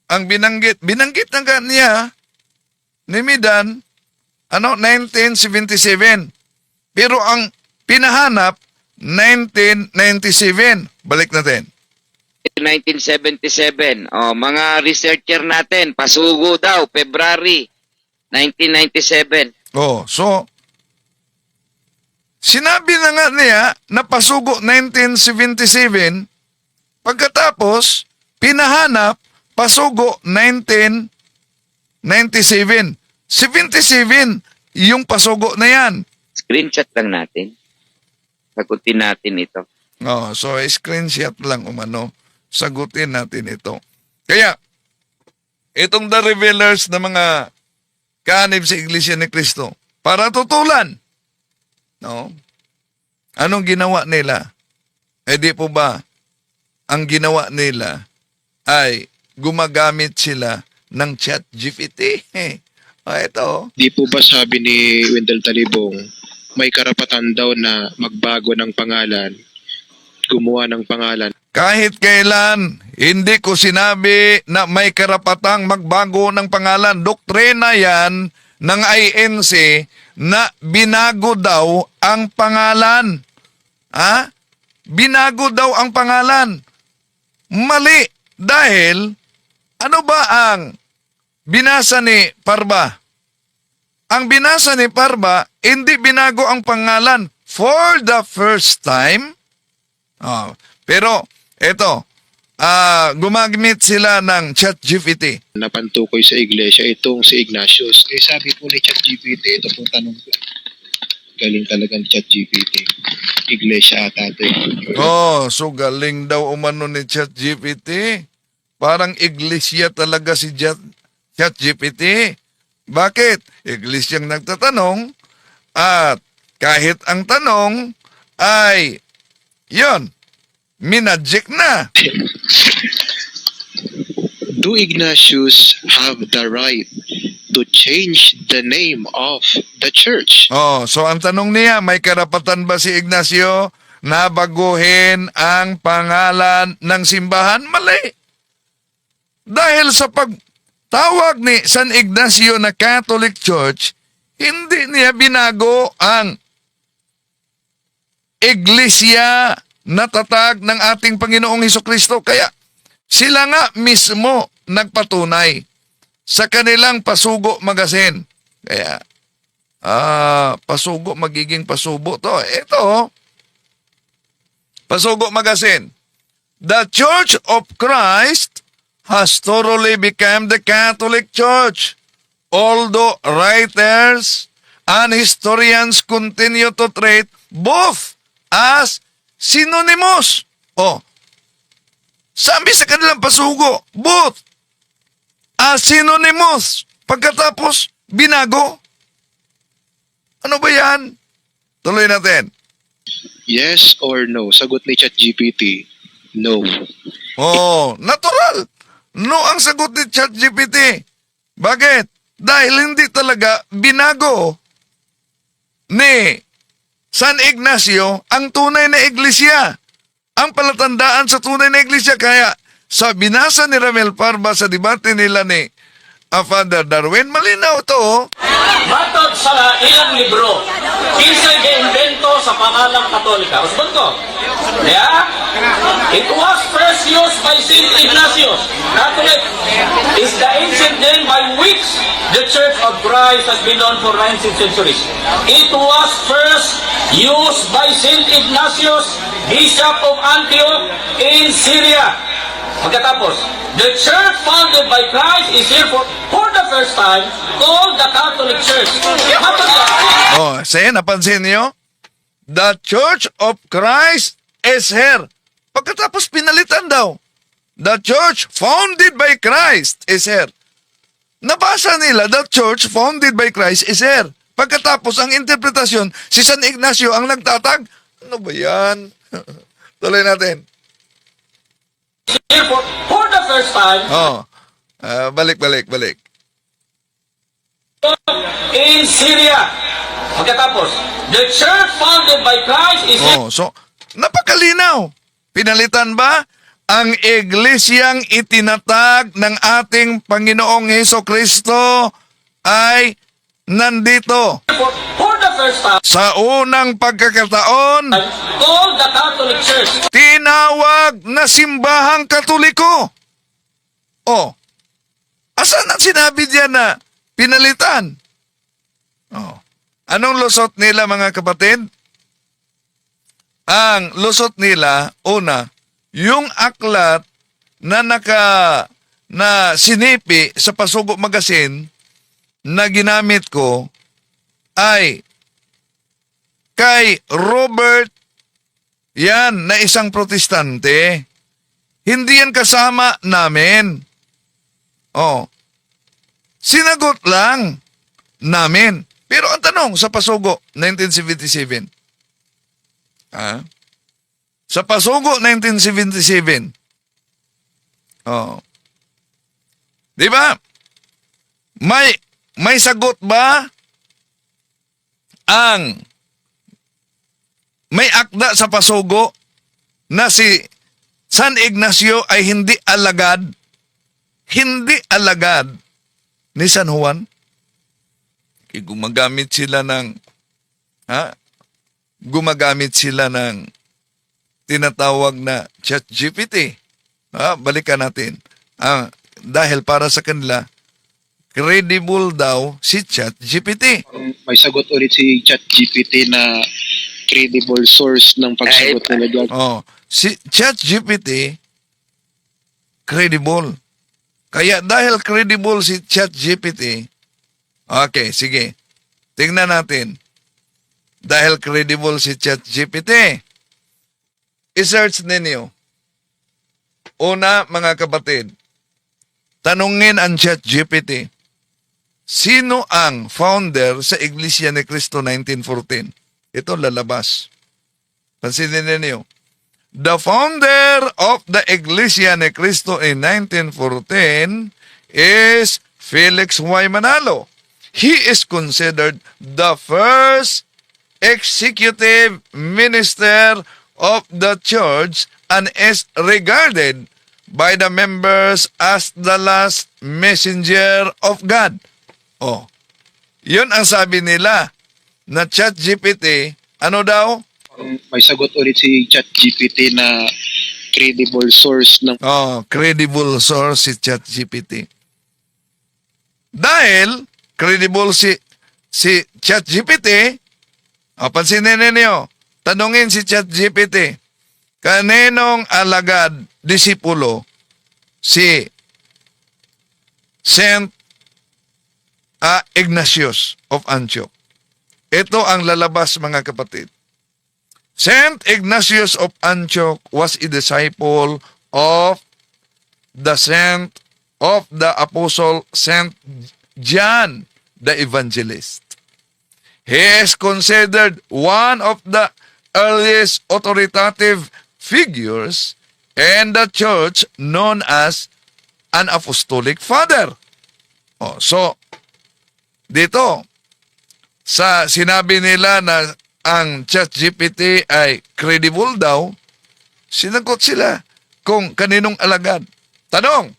Ang binanggit na nga niya ni Midan, 1977. Pero ang pinahanap, 1997. Balik natin. 1977. Mga researcher natin, pasugo daw, February 1997. So, sinabi na nga niya na pasugo 1977, pagkatapos, pinahanap, pasugo 1997. 77 yung pasugo na yan. Screenshot lang natin. Sagutin natin ito. So screenshot lang umano. Sagutin natin ito. Kaya, itong The Revealers na mga kaanib sa Iglesia ni Cristo, para tutulan. Anong ginawa nila? Di po ba, ang ginawa nila ay gumagamit sila ng ChatGPT. Ito. Di po ba sabi ni Wendell Talibong, may karapatan daw na magbago ng pangalan, gumawa ng pangalan? Kahit kailan, hindi ko sinabi na may karapatang magbago ng pangalan. Doktrina yan ng INC na binago daw ang pangalan. Binago daw ang pangalan. Mali. Dahil, ano ba ang binasa ni Parba? Ang binasa ni Parba, hindi binago ang pangalan for the first time. Pero, eto, gumamit sila ng ChatGPT. Napantukoy sa iglesia itong si Ignatius. Sabi po ni ChatGPT, ito pong tanong ko. Galing talaga ni ChatGPT. Iglesia ata ito. Oh, so galing daw umano ni ChatGPT. Parang iglesia talaga si ChatGPT. Bakit? Iglesyang nagtatanong at kahit ang tanong ay yon, minagic na. Do Ignatius have the right to change the name of the church? Oh, so ang tanong niya, may karapatan ba si Ignacio na baguhin ang pangalan ng simbahan? Mali. Dahil sa pagtawag ni San Ignacio na Catholic Church, hindi niya binago ang iglesia na tatag ng ating Panginoong Hesukristo. Kaya sila nga mismo nagpatunay sa kanilang Pasugo Magazine. Kaya, Pasugo, magiging Pasubo to. Ito, Pasugo Magazine. The Church of Christ has thoroughly become the Catholic Church. Although writers and historians continue to treat both as synonymous. Oh, sabi sa kanilang Pasugo, both as synonymous. Pagkatapos, binago. Ano ba yan? Tuloy natin. Yes or no? Sagot ni ChatGPT, no. Oh, natural. No ang sagot ni ChatGPT. Bakit? Dahil hindi talaga binago ni San Ignacio ang tunay na iglesia. Ang palatandaan sa tunay na iglesia. Kaya sa binasa ni Ramel Parba sa debate nila ni Father Darwin, malinaw to. Matod sa ilang libro, kinsay gi-invento sa pangalang Katolika? Usbon ko. Yeah? It was first used by Saint Ignatius. Catholic is the ancient name by which the Church of Christ has been known for 19th centuries. It was first used by Saint Ignatius, Bishop of Antioch in Syria. Pagkatapos, the church founded by Christ is here for the first time called the Catholic Church. Oh, napansin niyo? The Church of Christ is here. Pagkatapos pinalitan daw. The church founded by Christ is here. Nabasa nila, the church founded by Christ is here. Pagkatapos ang interpretasyon, si San Ignacio ang nagtatag. Ano ba yan? Tuloy natin. Here for the first time Balik. in Syria. Pagkatapos, the church founded by Christ is here. So, napakalinaw. Pinalitan ba? Ang iglesyang itinatag ng ating Panginoong Hesukristo ay nandito. For the first time Sa unang pagkakataon, called the Catholic Church. tinawag na simbahang Katoliko. Oh, asan ang sinabi diyan na pinalitan? Oh, anong lusot nila mga kapatid? Ang lusot nila, una, yung aklat na sinipi sa Pasugo Magazine na ginamit ko ay kay Robert, yan, na isang protestante. Hindi yan kasama namin. Oh, sinagot lang namin. Pero ang tanong sa Pasugo, 1977. Sa Pasugo, 1977. Oh. Di ba? May sagot ba ang may akda sa Pasugo na si San Ignacio ay hindi alagad ni San Juan? Gumagamit sila ng tinatawag na ChatGPT. Balikan natin. Dahil para sa kanila, credible daw si ChatGPT. May sagot ulit si ChatGPT na credible source ng pagsagot nila dyan. Si ChatGPT, credible. Kaya dahil credible si ChatGPT, okay, sige. Tingnan natin. dahil credible si ChatGPT. I-search ninyo. Una, mga kapatid, tanungin ang ChatGPT, sino ang founder sa Iglesia ni Cristo 1914? Ito lalabas. Pansinin ninyo. The founder of the Iglesia ni Cristo in 1914 is Felix Y. Manalo. He is considered the first executive minister of the church and is regarded by the members as the last messenger of God. Oh, yun ang sabi nila na ChatGPT, ano daw? May sagot ulit si ChatGPT na credible source ng Oh, credible source si ChatGPT. Dahil credible si ChatGPT, pansinin ninyo, tanungin si ChatGPT, kaninong alagad, disipulo, si Saint Ignatius of Antioch. Ito ang lalabas, mga kapatid. Saint Ignatius of Antioch was a disciple of the Apostle Saint John the Evangelist. He is considered one of the earliest authoritative figures in the church known as an apostolic father. So, dito, sa sinabi nila na ang ChatGPT ay credible daw, sinagot sila kung kaninong alagad. Tanong,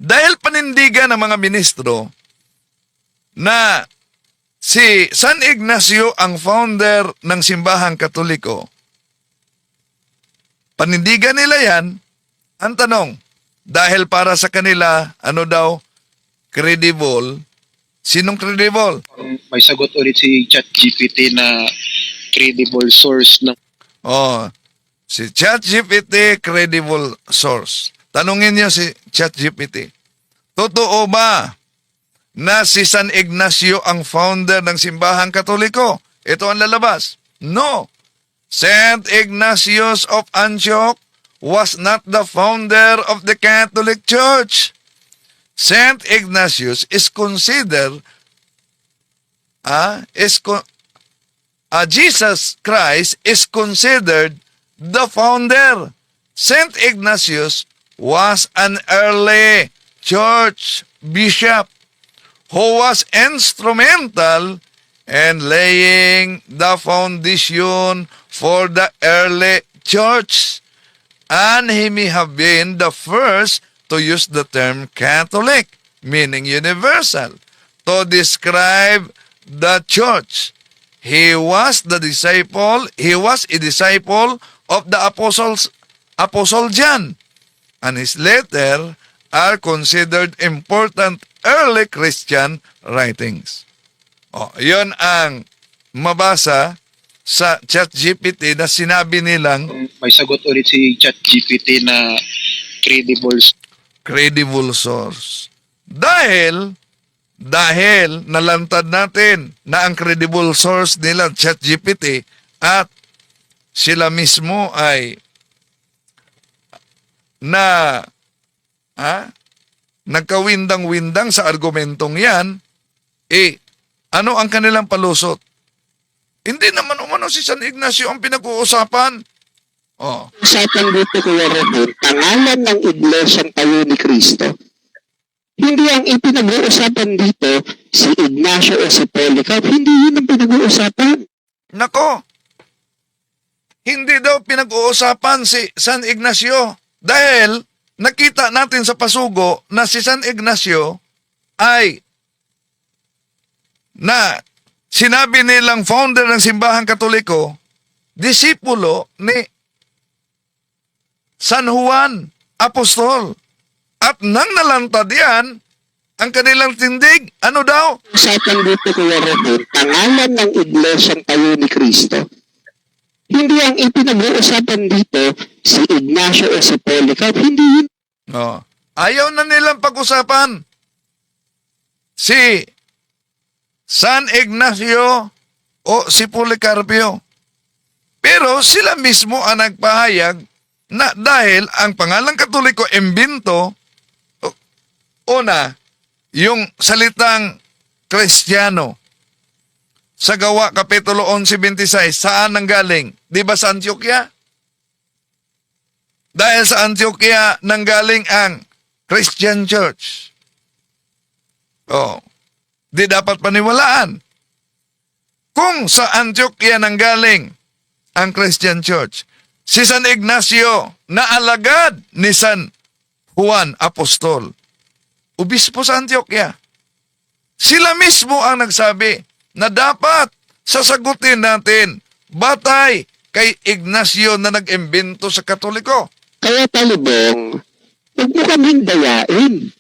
dahil panindigan ng mga ministro na si San Ignacio ang founder ng simbahang Katoliko, panindigan nila yan, ang tanong, dahil para sa kanila, ano daw, credible, sinong credible? may sagot ulit si ChatGPT na credible source ng Si ChatGPT, credible source. Tanungin niyo si ChatGPT, totoo ba na si San Ignacio ang founder ng simbahang Katoliko? Ito ang lalabas. No. Saint Ignatius of Antioch was not the founder of the Catholic Church. Saint Ignatius is considered Jesus Christ is considered the founder. Saint Ignatius was an early church bishop who was instrumental in laying the foundation for the early church, and he may have been the first to use the term Catholic, meaning universal, to describe the church. He was a disciple of the Apostle John, and his letter are considered important early Christian writings. Yun ang mabasa sa ChatGPT na sinabi nilang may sagot ulit si ChatGPT na credible source. Dahil nalantad natin na ang credible source nila ChatGPT at sila mismo ay nagkawindang-windang sa argumentong yan, ano ang kanilang palusot? Hindi naman umano si San Ignacio ang pinag-uusapan. Usapan dito, Kuya Robin, pangalan ng iglesyang tayo ni Cristo. Hindi ang ipinag-uusapan dito si Ignacio o si Polycarp. Hindi yun ang pinag-uusapan. Nako, hindi daw pinag-uusapan si San Ignacio dahil nakita natin sa pasugo na si San Ignacio ay na sinabi nilang founder ng simbahang Katoliko, disipulo ni San Juan Apostol. At nang nalantad yan, ang kanilang tindig, ano daw? Usapan dito, Kuya Robin, pangalan ng iglesyang tayo ni Cristo. Hindi ang ipinag-uusapan dito si Ignacio o si Polycarp. Hindi yun. Ayaw na nilang pag-usapan si San Ignacio o si Policarpio. Pero sila mismo ang nagpahayag na dahil ang pangalang Katoliko imbento, una, yung salitang Kristiyano sa Gawa Kapitulo 11:26, saan nanggaling? Di ba sa Antioquia? Dahil sa Antioquia nanggaling ang Christian Church. Di dapat paniwalaan. Kung sa Antioquia nanggaling ang Christian Church, si San Ignacio na alagad ni San Juan Apostol, obispo sa Antioquia, sila mismo ang nagsabi na dapat sasagutin natin batay kay Ignacio na nag-imbento sa Katoliko. Kaya Talibong, huwag mo kaming dayain.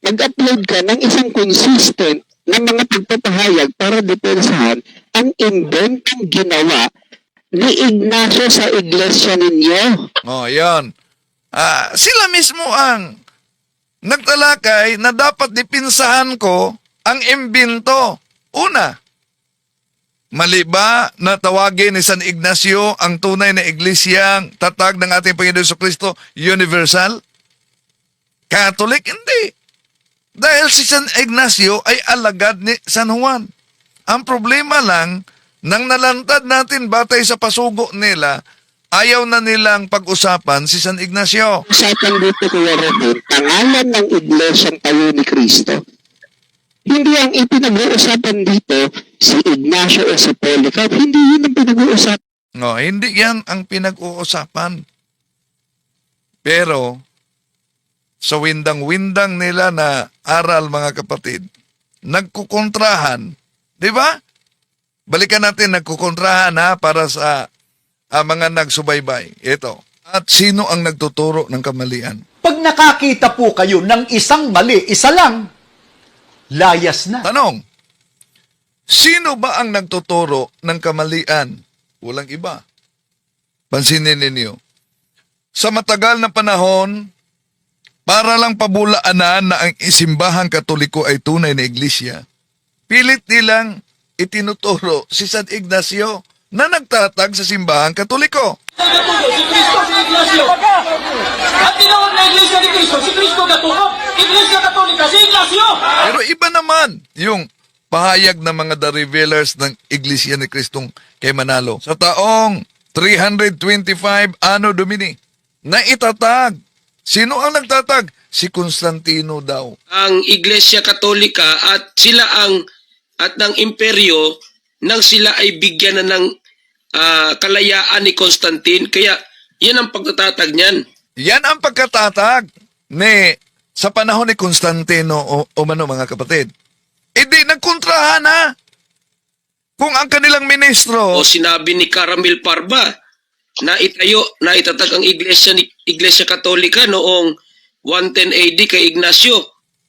Mag-upload ka ng isang consistent na mga pagpapahayag para depensahan ang inventong ginawa ni Ignacio sa iglesia ninyo. Yan. Sila mismo ang nagtalakay na dapat dipinsahan ko ang imbento. Una, mali ba na tawagin ni San Ignacio ang tunay na iglesyang tatag ng ating Panginoon Jesucristo universal? Catholic? Hindi. Dahil si San Ignacio ay alagad ni San Juan. Ang problema lang, nang nalantad natin batay sa pasugo nila, ayaw na nilang pag-usapan si San Ignacio. Usapan dito, Kuya Robin, pangalan ng iglesyang tayo ni Cristo. Hindi ang ipinag-uusapan dito si Ignacio o si Polycarp. Hindi yun ang pinag-uusapan. Hindi yan ang pinag-uusapan. Pero, sa windang-windang nila na aral, mga kapatid, nagkukontrahan, di ba? Balikan natin, nagkukontrahan para sa mga nagsubaybay. Ito. At sino ang nagtuturo ng kamalian? Pag nakakita po kayo ng isang mali, isa lang, layas na. Tanong, sino ba ang nagtuturo ng kamalian? Walang iba. Pansinin ninyo. Sa matagal na panahon, para lang pabulaanan na ang isimbahang Katoliko ay tunay na iglesia, pilit nilang itinuturo si San Ignacio na nagtatag sa simbahang Katoliko. Si Cristo, si Ignacio. At tinawag na Iglesia ni Cristo, si Cristo Katuko. Iglesia Katolika, si Ignacio. Pero iba naman yung pahayag ng mga The Revealers ng Iglesia ni Cristong kay Manalo. Sa taong 325 Anno Domini, na itatag. Sino ang nagtatag? Si Constantino daw. Ang Iglesia Katolika at sila at ng imperyo nang sila ay bigyan na ng kalayaan ni Constantine. Kaya yan ang pagtatatag niyan. Yan ang pagkatatag sa panahon ni Constantino o mga kapatid. Di nagkontrahan na. Kung ang kanilang ministro... O sinabi ni Caramil Parba na itatag ang Iglesia Katolika noong 110 AD kay Ignacio.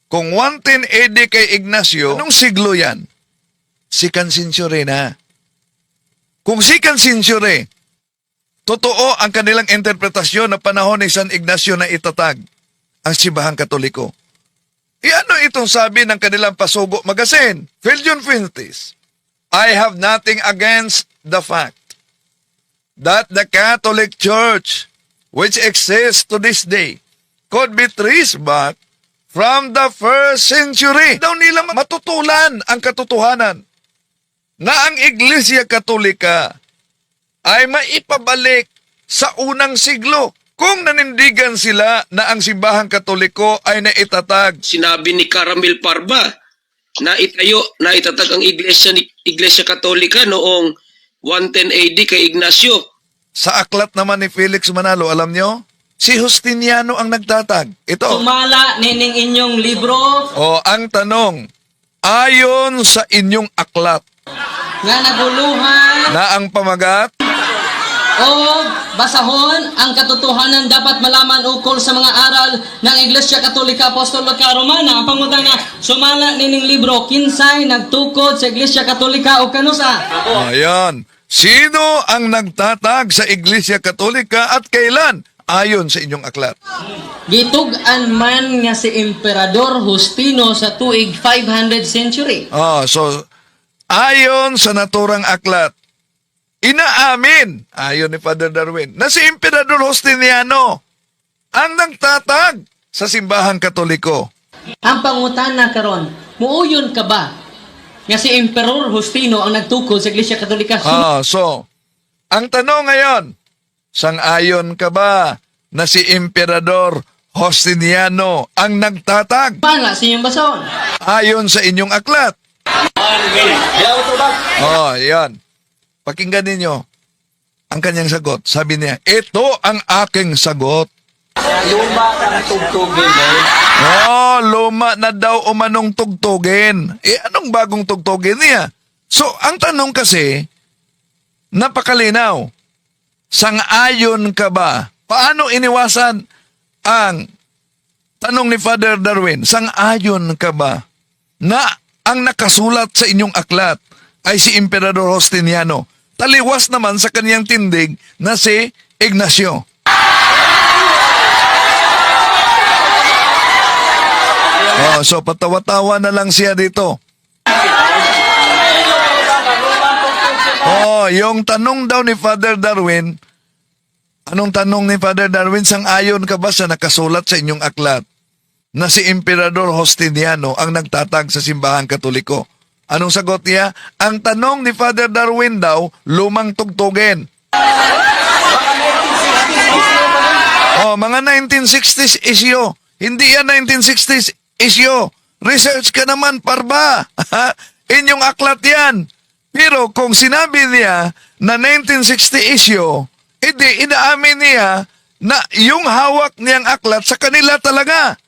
Kung 110 AD kay Ignacio, anong siglo yan? Second century na. Kung second century, totoo ang kanilang interpretasyon na panahon ni San Ignacio na itatag ang Simbahang Katoliko. Ano itong sabi ng kanilang Pasugo Magazine? Philjon Fuentes, I have nothing against the fact that the Catholic Church, which exists to this day, could be traced back from the first century. Daw nila matutulan ang katotohanan na ang Iglesia Katolika ay maipabalik sa unang siglo kung nanindigan sila na ang Simbahang Katoliko ay naitatag. Sinabi ni Caramil Parba na itatag ang Iglesia Katolika noong 110 AD kay Ignacio. Sa aklat naman ni Felix Manalo, alam nyo? Si Justiniano ang nagtatag. Ito. Sumala nining inyong libro Ang tanong, ayon sa inyong aklat, nga naguluhan na ang pamagat, o basahon ang katotohanan dapat malaman ukol sa mga aral ng Iglesia Katolika Apostolika Romana. Ang pangutana, sumala nining libro kinsay nagtukod sa Iglesia Katolika o kanusa? ayan, sino ang nagtatag sa Iglesia Katolika at kailan? Ayon sa inyong aklat. Gitug-an man nga si Emperador Justino sa tuig 500 century. So ayon sa naturang aklat, inaamin, ayon ni Father Darwin, na si Emperador Justiniano ang nagtatag sa simbahang Katoliko. Ang pangutana karon, muuyon ka ba nga si Emperor Justino ang nagtukod sa Iglesia Katolika? So, ang tanong ngayon, sang-ayon ka ba na si Emperador Justiniano ang nagtatag Paano sa inyong basahon? ayon sa inyong aklat? Yan. Pakinggan ninyo ang kanyang sagot. Sabi niya, ito ang aking sagot. Luma ang tugtugin Luma na daw umanong tugtugin. Anong bagong tugtugin niya? So, ang tanong kasi, napakalinaw. Sang-ayon ka ba? Paano iniwasan ang tanong ni Father Darwin? Sang-ayon ka ba na ang nakasulat sa inyong aklat ay si Emperador Justiniano? Taliwas naman sa kaniyang tindig na si Ignacio. So patawa-tawa na lang siya dito. Yung tanong daw ni Father Darwin, anong tanong ni Father Darwin? Sang-ayon ka ba sa nakasulat sa inyong aklat na si Emperador Justiniano ang nagtatag sa simbahang Katoliko? Anong sagot niya? Ang tanong ni Father Darwin daw, lumang tugtugin. Mga 1960s issue. Hindi yan 1960s issue. Research ka naman, parba. Inyong aklat yan. Pero kung sinabi niya na 1960 issue, hindi, inaamin niya na yung hawak niyang aklat sa kanila talaga.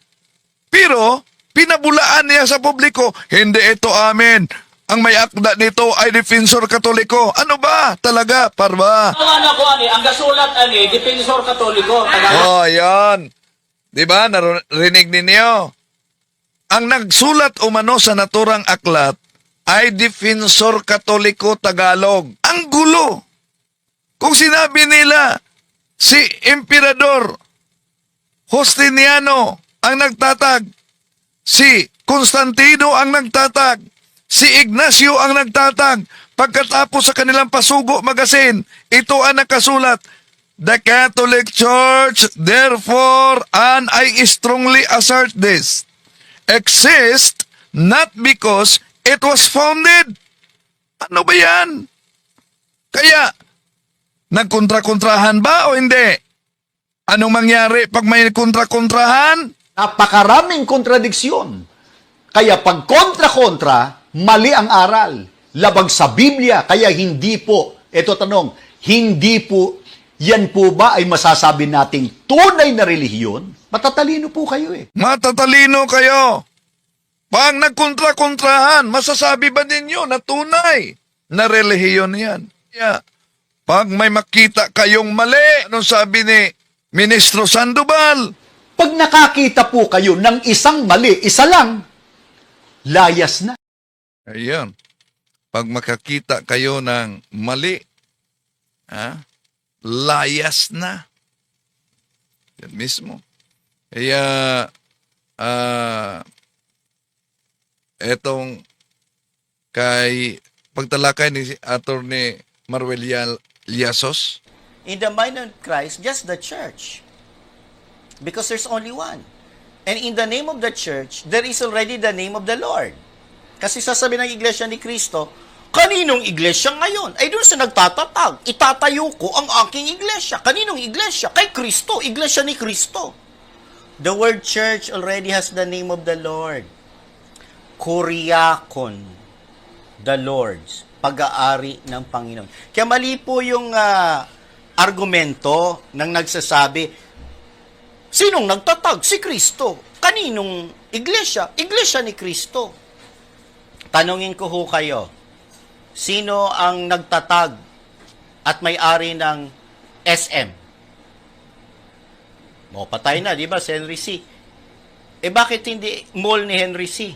Pero, pinabulaan niya sa publiko, hindi ito amin. Ang may akda nito ay Defensor Katoliko. Ano ba? Talaga, parba. Ang gasulat ani, Defensor Katoliko. Yan. Diba? Narinig ninyo? Ang nagsulat umano sa naturang aklat ay Defensor Katoliko Tagalog. Ang gulo. Kung sinabi nila si Emperador Justiniano ang nagtatag, si Constantino ang nagtatag, si Ignacio ang nagtatag, pagkatapos sa kanilang pasugo magasin, ito ang nakasulat, the Catholic Church, therefore, and I strongly assert this, exists not because it was founded. Ano ba yan? Kaya, nagkontra-kontrahan ba o hindi? Anong mangyari pag may kontra-kontrahan? Napakaraming kontradiksyon. Kaya pag kontra-kontra, mali ang aral. Labag sa Biblia, kaya hindi po, ito tanong, hindi po, yan po ba ay masasabi nating tunay na relihiyon? Matatalino po kayo eh. Matatalino kayo. Pag nagkontra-kontrahan, masasabi ba ninyo na tunay na relihiyon yan? Yeah. Pag may makita kayong mali, anong sabi ni Ministro Sandoval? Pag nakakita po kayo ng isang mali, isa lang, layas na. Ayan. Pag makakita kayo ng mali, layas na. Yan mismo. Kaya, etong kay pagtalakay ni Attorney Maruel Liasos. In the mind of Christ, just the church. Because there's only one. And in the name of the church, there is already the name of the Lord. Kasi sasabi ng iglesia ni Kristo, kaninong iglesia ngayon? Ay doon sa nagtatatag, itatayo ko ang aking iglesia. Kaninong iglesia? Kay Kristo, iglesia ni Kristo. The word church already has the name of the Lord. Kuriakon, the Lord's, pag-aari ng Panginoon. Kaya mali po yung argumento ng nagsasabi, sinong nagtatag? Si Kristo. Kaninong iglesia? Iglesia ni Kristo. Tanungin ko ho kayo, sino ang nagtatag at may-ari ng SM? Patay na, di ba, si Henry C. Bakit hindi mall ni Henry C?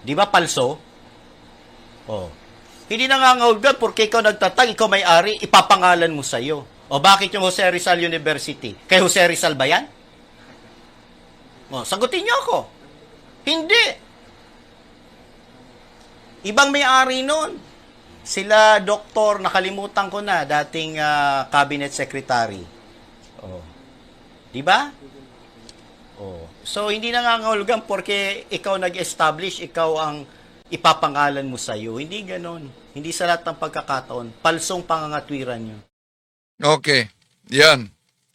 Di ba, palso? Hindi nangangahulugan porque ikaw nagtatag, ikaw may-ari, ipapangalan mo sa'yo. Bakit yung Jose Rizal University? Kay Jose Rizal ba yan? Sagutin niyo ako. Hindi. Ibang may-ari nun. Sila doktor, nakalimutan ko na, dating cabinet secretary. Oh. Di ba? Oh. So, hindi nangangahulugan porque ikaw nag-establish, ikaw ang ipapangalan mo sa'yo. Hindi ganon. Hindi sa lahat ng pagkakataon. Palsong pangangatwiran yun. Okay. Yan.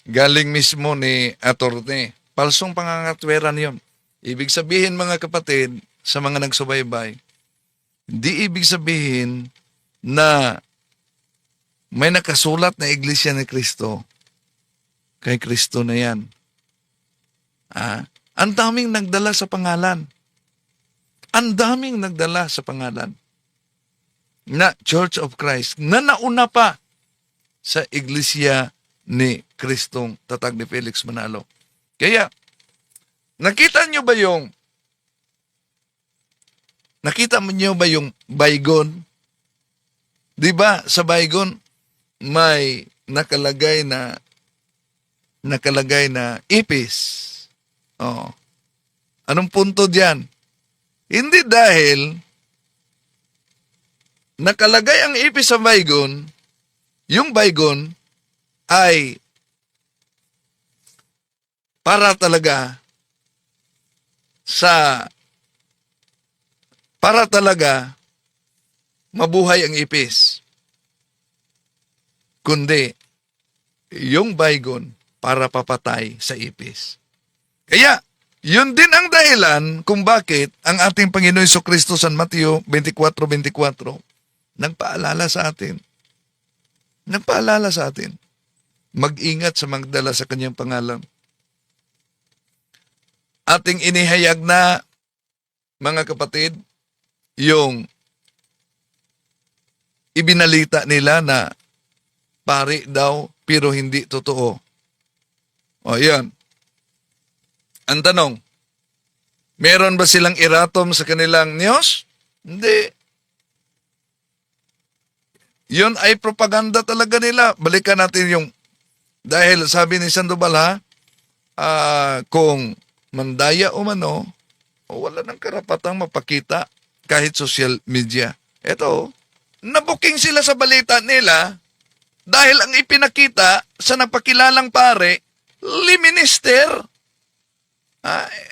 Galing mismo ni Atty. Palsong pangangatweran yun. Ibig sabihin, mga kapatid, sa mga nagsubaybay, di ibig sabihin na may nakasulat na Iglesia ni Cristo. Kay Cristo na yan. Ang daming nagdala sa pangalan. Ang daming nagdala sa pangalan na Church of Christ na nauna pa sa Iglesia ni Kristong tatag ni Felix Manalo. Kaya, nakita niyo ba yung baygon? Di ba sa baygon may nakalagay na ipis? Oh. Anong punto diyan? Hindi dahil nakalagay ang ipis sa baygon, yung baygon ay para talaga mabuhay ang ipis. Kundi, yung baygon para papatay sa ipis. Kaya, yun din ang dahilan kung bakit ang ating Panginoon Jesucristo San Mateo 24:24 nagpaalala sa atin. Mag-ingat sa magdala sa kanyang pangalan. Ating inihayag na, mga kapatid, yung ibinalita nila na pari daw pero hindi totoo. O yan. Ang tanong, meron ba silang iratom sa kanilang news? Hindi. Yun ay propaganda talaga nila. Balikan natin yung, dahil sabi ni Sandoval kung mandaya o mano, wala nang karapatang mapakita kahit social media. Ito, nabuking sila sa balita nila dahil ang ipinakita sa nagpakilalang pare, liminister.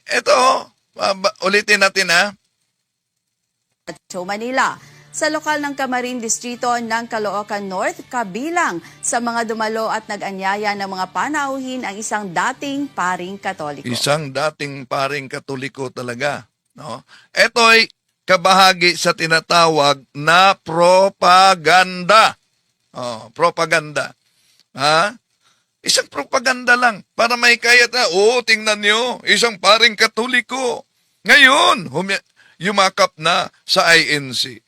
Ito, ulitin natin Manila. Sa lokal ng Camarin Distrito ng Caloocan North, kabilang sa mga dumalo at nag-anyaya ng mga panauhin ang isang dating paring Katoliko. Isang dating paring Katoliko talaga. No? Ito'y kabahagi sa tinatawag na propaganda. Propaganda. Isang propaganda lang para may kayat na, tingnan nyo, isang paring Katoliko. Ngayon, yumakap na sa INC.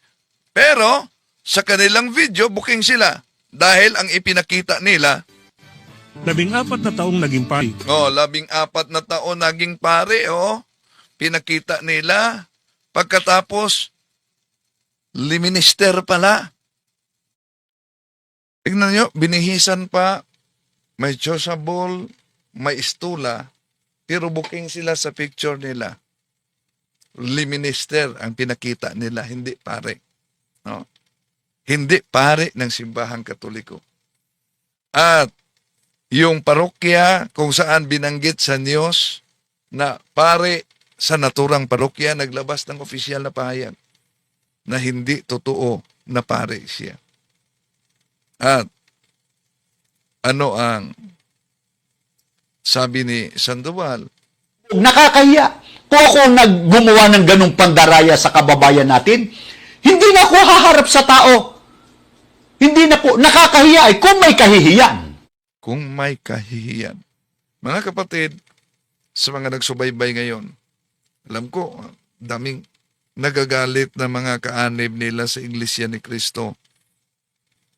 Pero, sa kanilang video, booking sila. Dahil ang ipinakita nila, 14 na taong naging pari. 14 na taon naging pare, pinakita nila. Pagkatapos, liminister pala. Tignan nyo, binihisan pa, may chosabol, may istula, pero booking sila sa picture nila. Liminister ang pinakita nila, hindi pare. No? Hindi pare ng simbahang Katoliko. At yung parokya kung saan binanggit sa news na pare sa naturang parokya, naglabas ng opisyal na pahayag na hindi totoo na pare siya. At ano ang sabi ni Sandoval? Nakakahiya. Kung ako gumawa ng ganong pandaraya sa kababayan natin, hindi na ako haharap sa tao. Hindi na po, nakakahiya kung may kahihiyan. Kung may kahihiyan. Mga kapatid, sa mga nagsubaybay ngayon, alam ko, daming nagagalit na mga kaanib nila sa Iglesia ni Cristo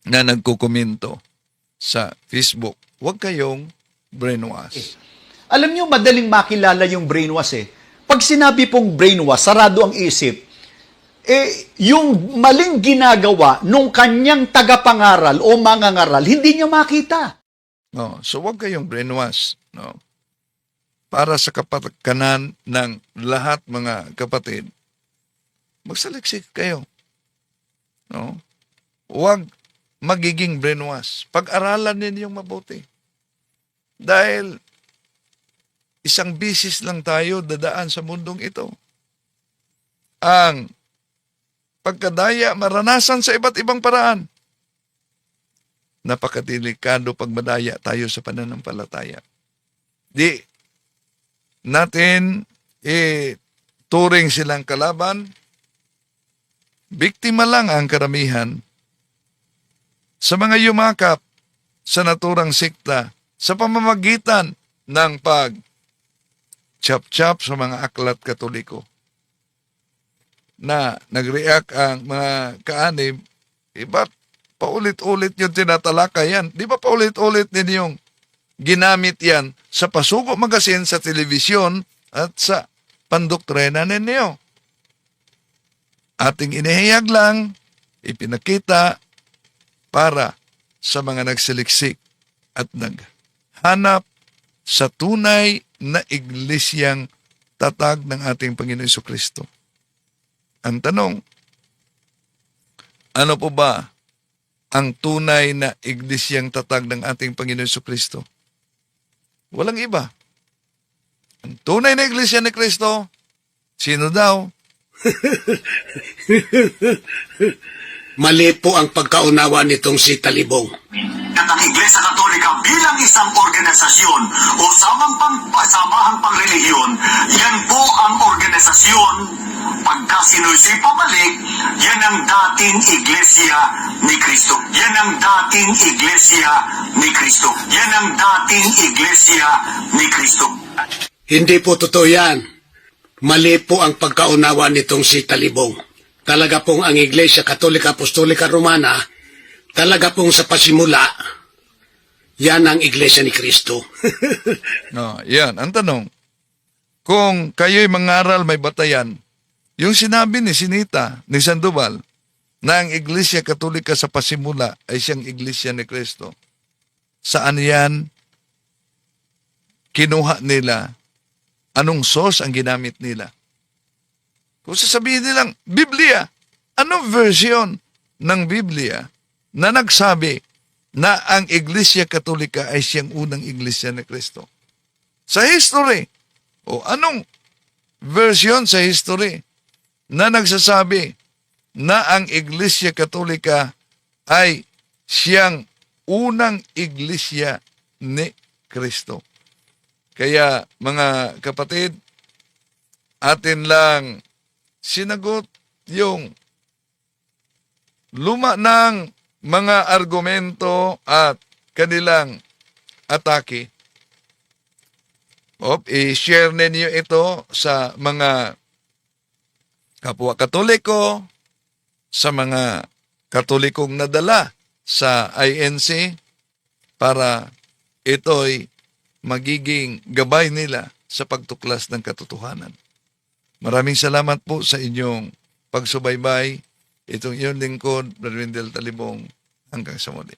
na nagkukomento sa Facebook. Huwag kayong brainwash. Alam niyo, madaling makilala yung brainwash . Pag sinabi pong brainwash, sarado ang isip, yung maling ginagawa nung kanyang tagapangaral o mangangaral, hindi niya makita. So huwag kayong brainwash. Para sa kapakanan ng lahat mga kapatid, magsaliksik kayo. No? Huwag magiging brainwash. Pag-aralan ninyong mabuti. Dahil isang bisis lang tayo dadaan sa mundong ito. Ang pagkadaya maranasan sa iba't ibang paraan. Napakadelikado pag madaya tayo sa pananampalataya. Di natin turing silang kalaban. Biktima lang ang karamihan sa mga yumakap sa naturang sikta sa pamamagitan ng pag-chap-chap sa mga aklat Katoliko. Na nag-react ang mga kaanib, ba't paulit-ulit yung tinatalakay yan? Di ba paulit-ulit ninyong ginamit yan sa Pasugo Magazine, sa telebisyon, at sa pandoktrina ninyo? Ating inihayag lang, ipinakita para sa mga nagsiliksik at naghanap sa tunay na iglesyang tatag ng ating Panginoon Jesucristo. Ang tanong, ano po ba ang tunay na iglesyang tatag ng ating Panginoon Jesucristo? Walang iba. Ang tunay na iglesia ni Kristo, sino daw? Mali po ang pagkaunawa nitong si Talibong. At ang Iglesia Katolika bilang isang organisasyon o samahang pangrelihiyon, yan po ang organisasyon. Pagka sinusi pabalik, yan ang dating Iglesia ni Kristo. Yan ang dating Iglesia ni Kristo. Yan ang dating Iglesia ni Kristo. Hindi po totoo yan. Mali po ang pagkaunawa nitong si Talibong. Talaga pong ang Iglesia Katolika Apostolika Romana, talaga pong sa pasimula, yan ang Iglesia ni Kristo. No, yan. Ang tanong, kung kayo'y mangaral may batayan, yung sinabi ni Sinita, ni Sandoval, na ang Iglesia Katolika sa pasimula ay siyang Iglesia ni Kristo, saan yan kinuha nila? Anong source ang ginamit nila? Kung sasabihin nilang, Biblia, anong version ng Biblia na nagsabi na ang Iglesia Katolika ay siyang unang Iglesia ni Kristo? Sa history, o anong version sa history na nagsasabi na ang Iglesia Katolika ay siyang unang Iglesia ni Kristo? Kaya mga kapatid, atin lang sinagot yung luma ng mga argumento at kanilang atake. I-share ninyo ito sa mga kapwa Katoliko, sa mga Katolikong nadala sa INC para ito'y magiging gabay nila sa pagtuklas ng katotohanan. Maraming salamat po sa inyong pagsubaybay. Itong iyong lingkod, Brother Wendell Talibong. Hanggang sa muli.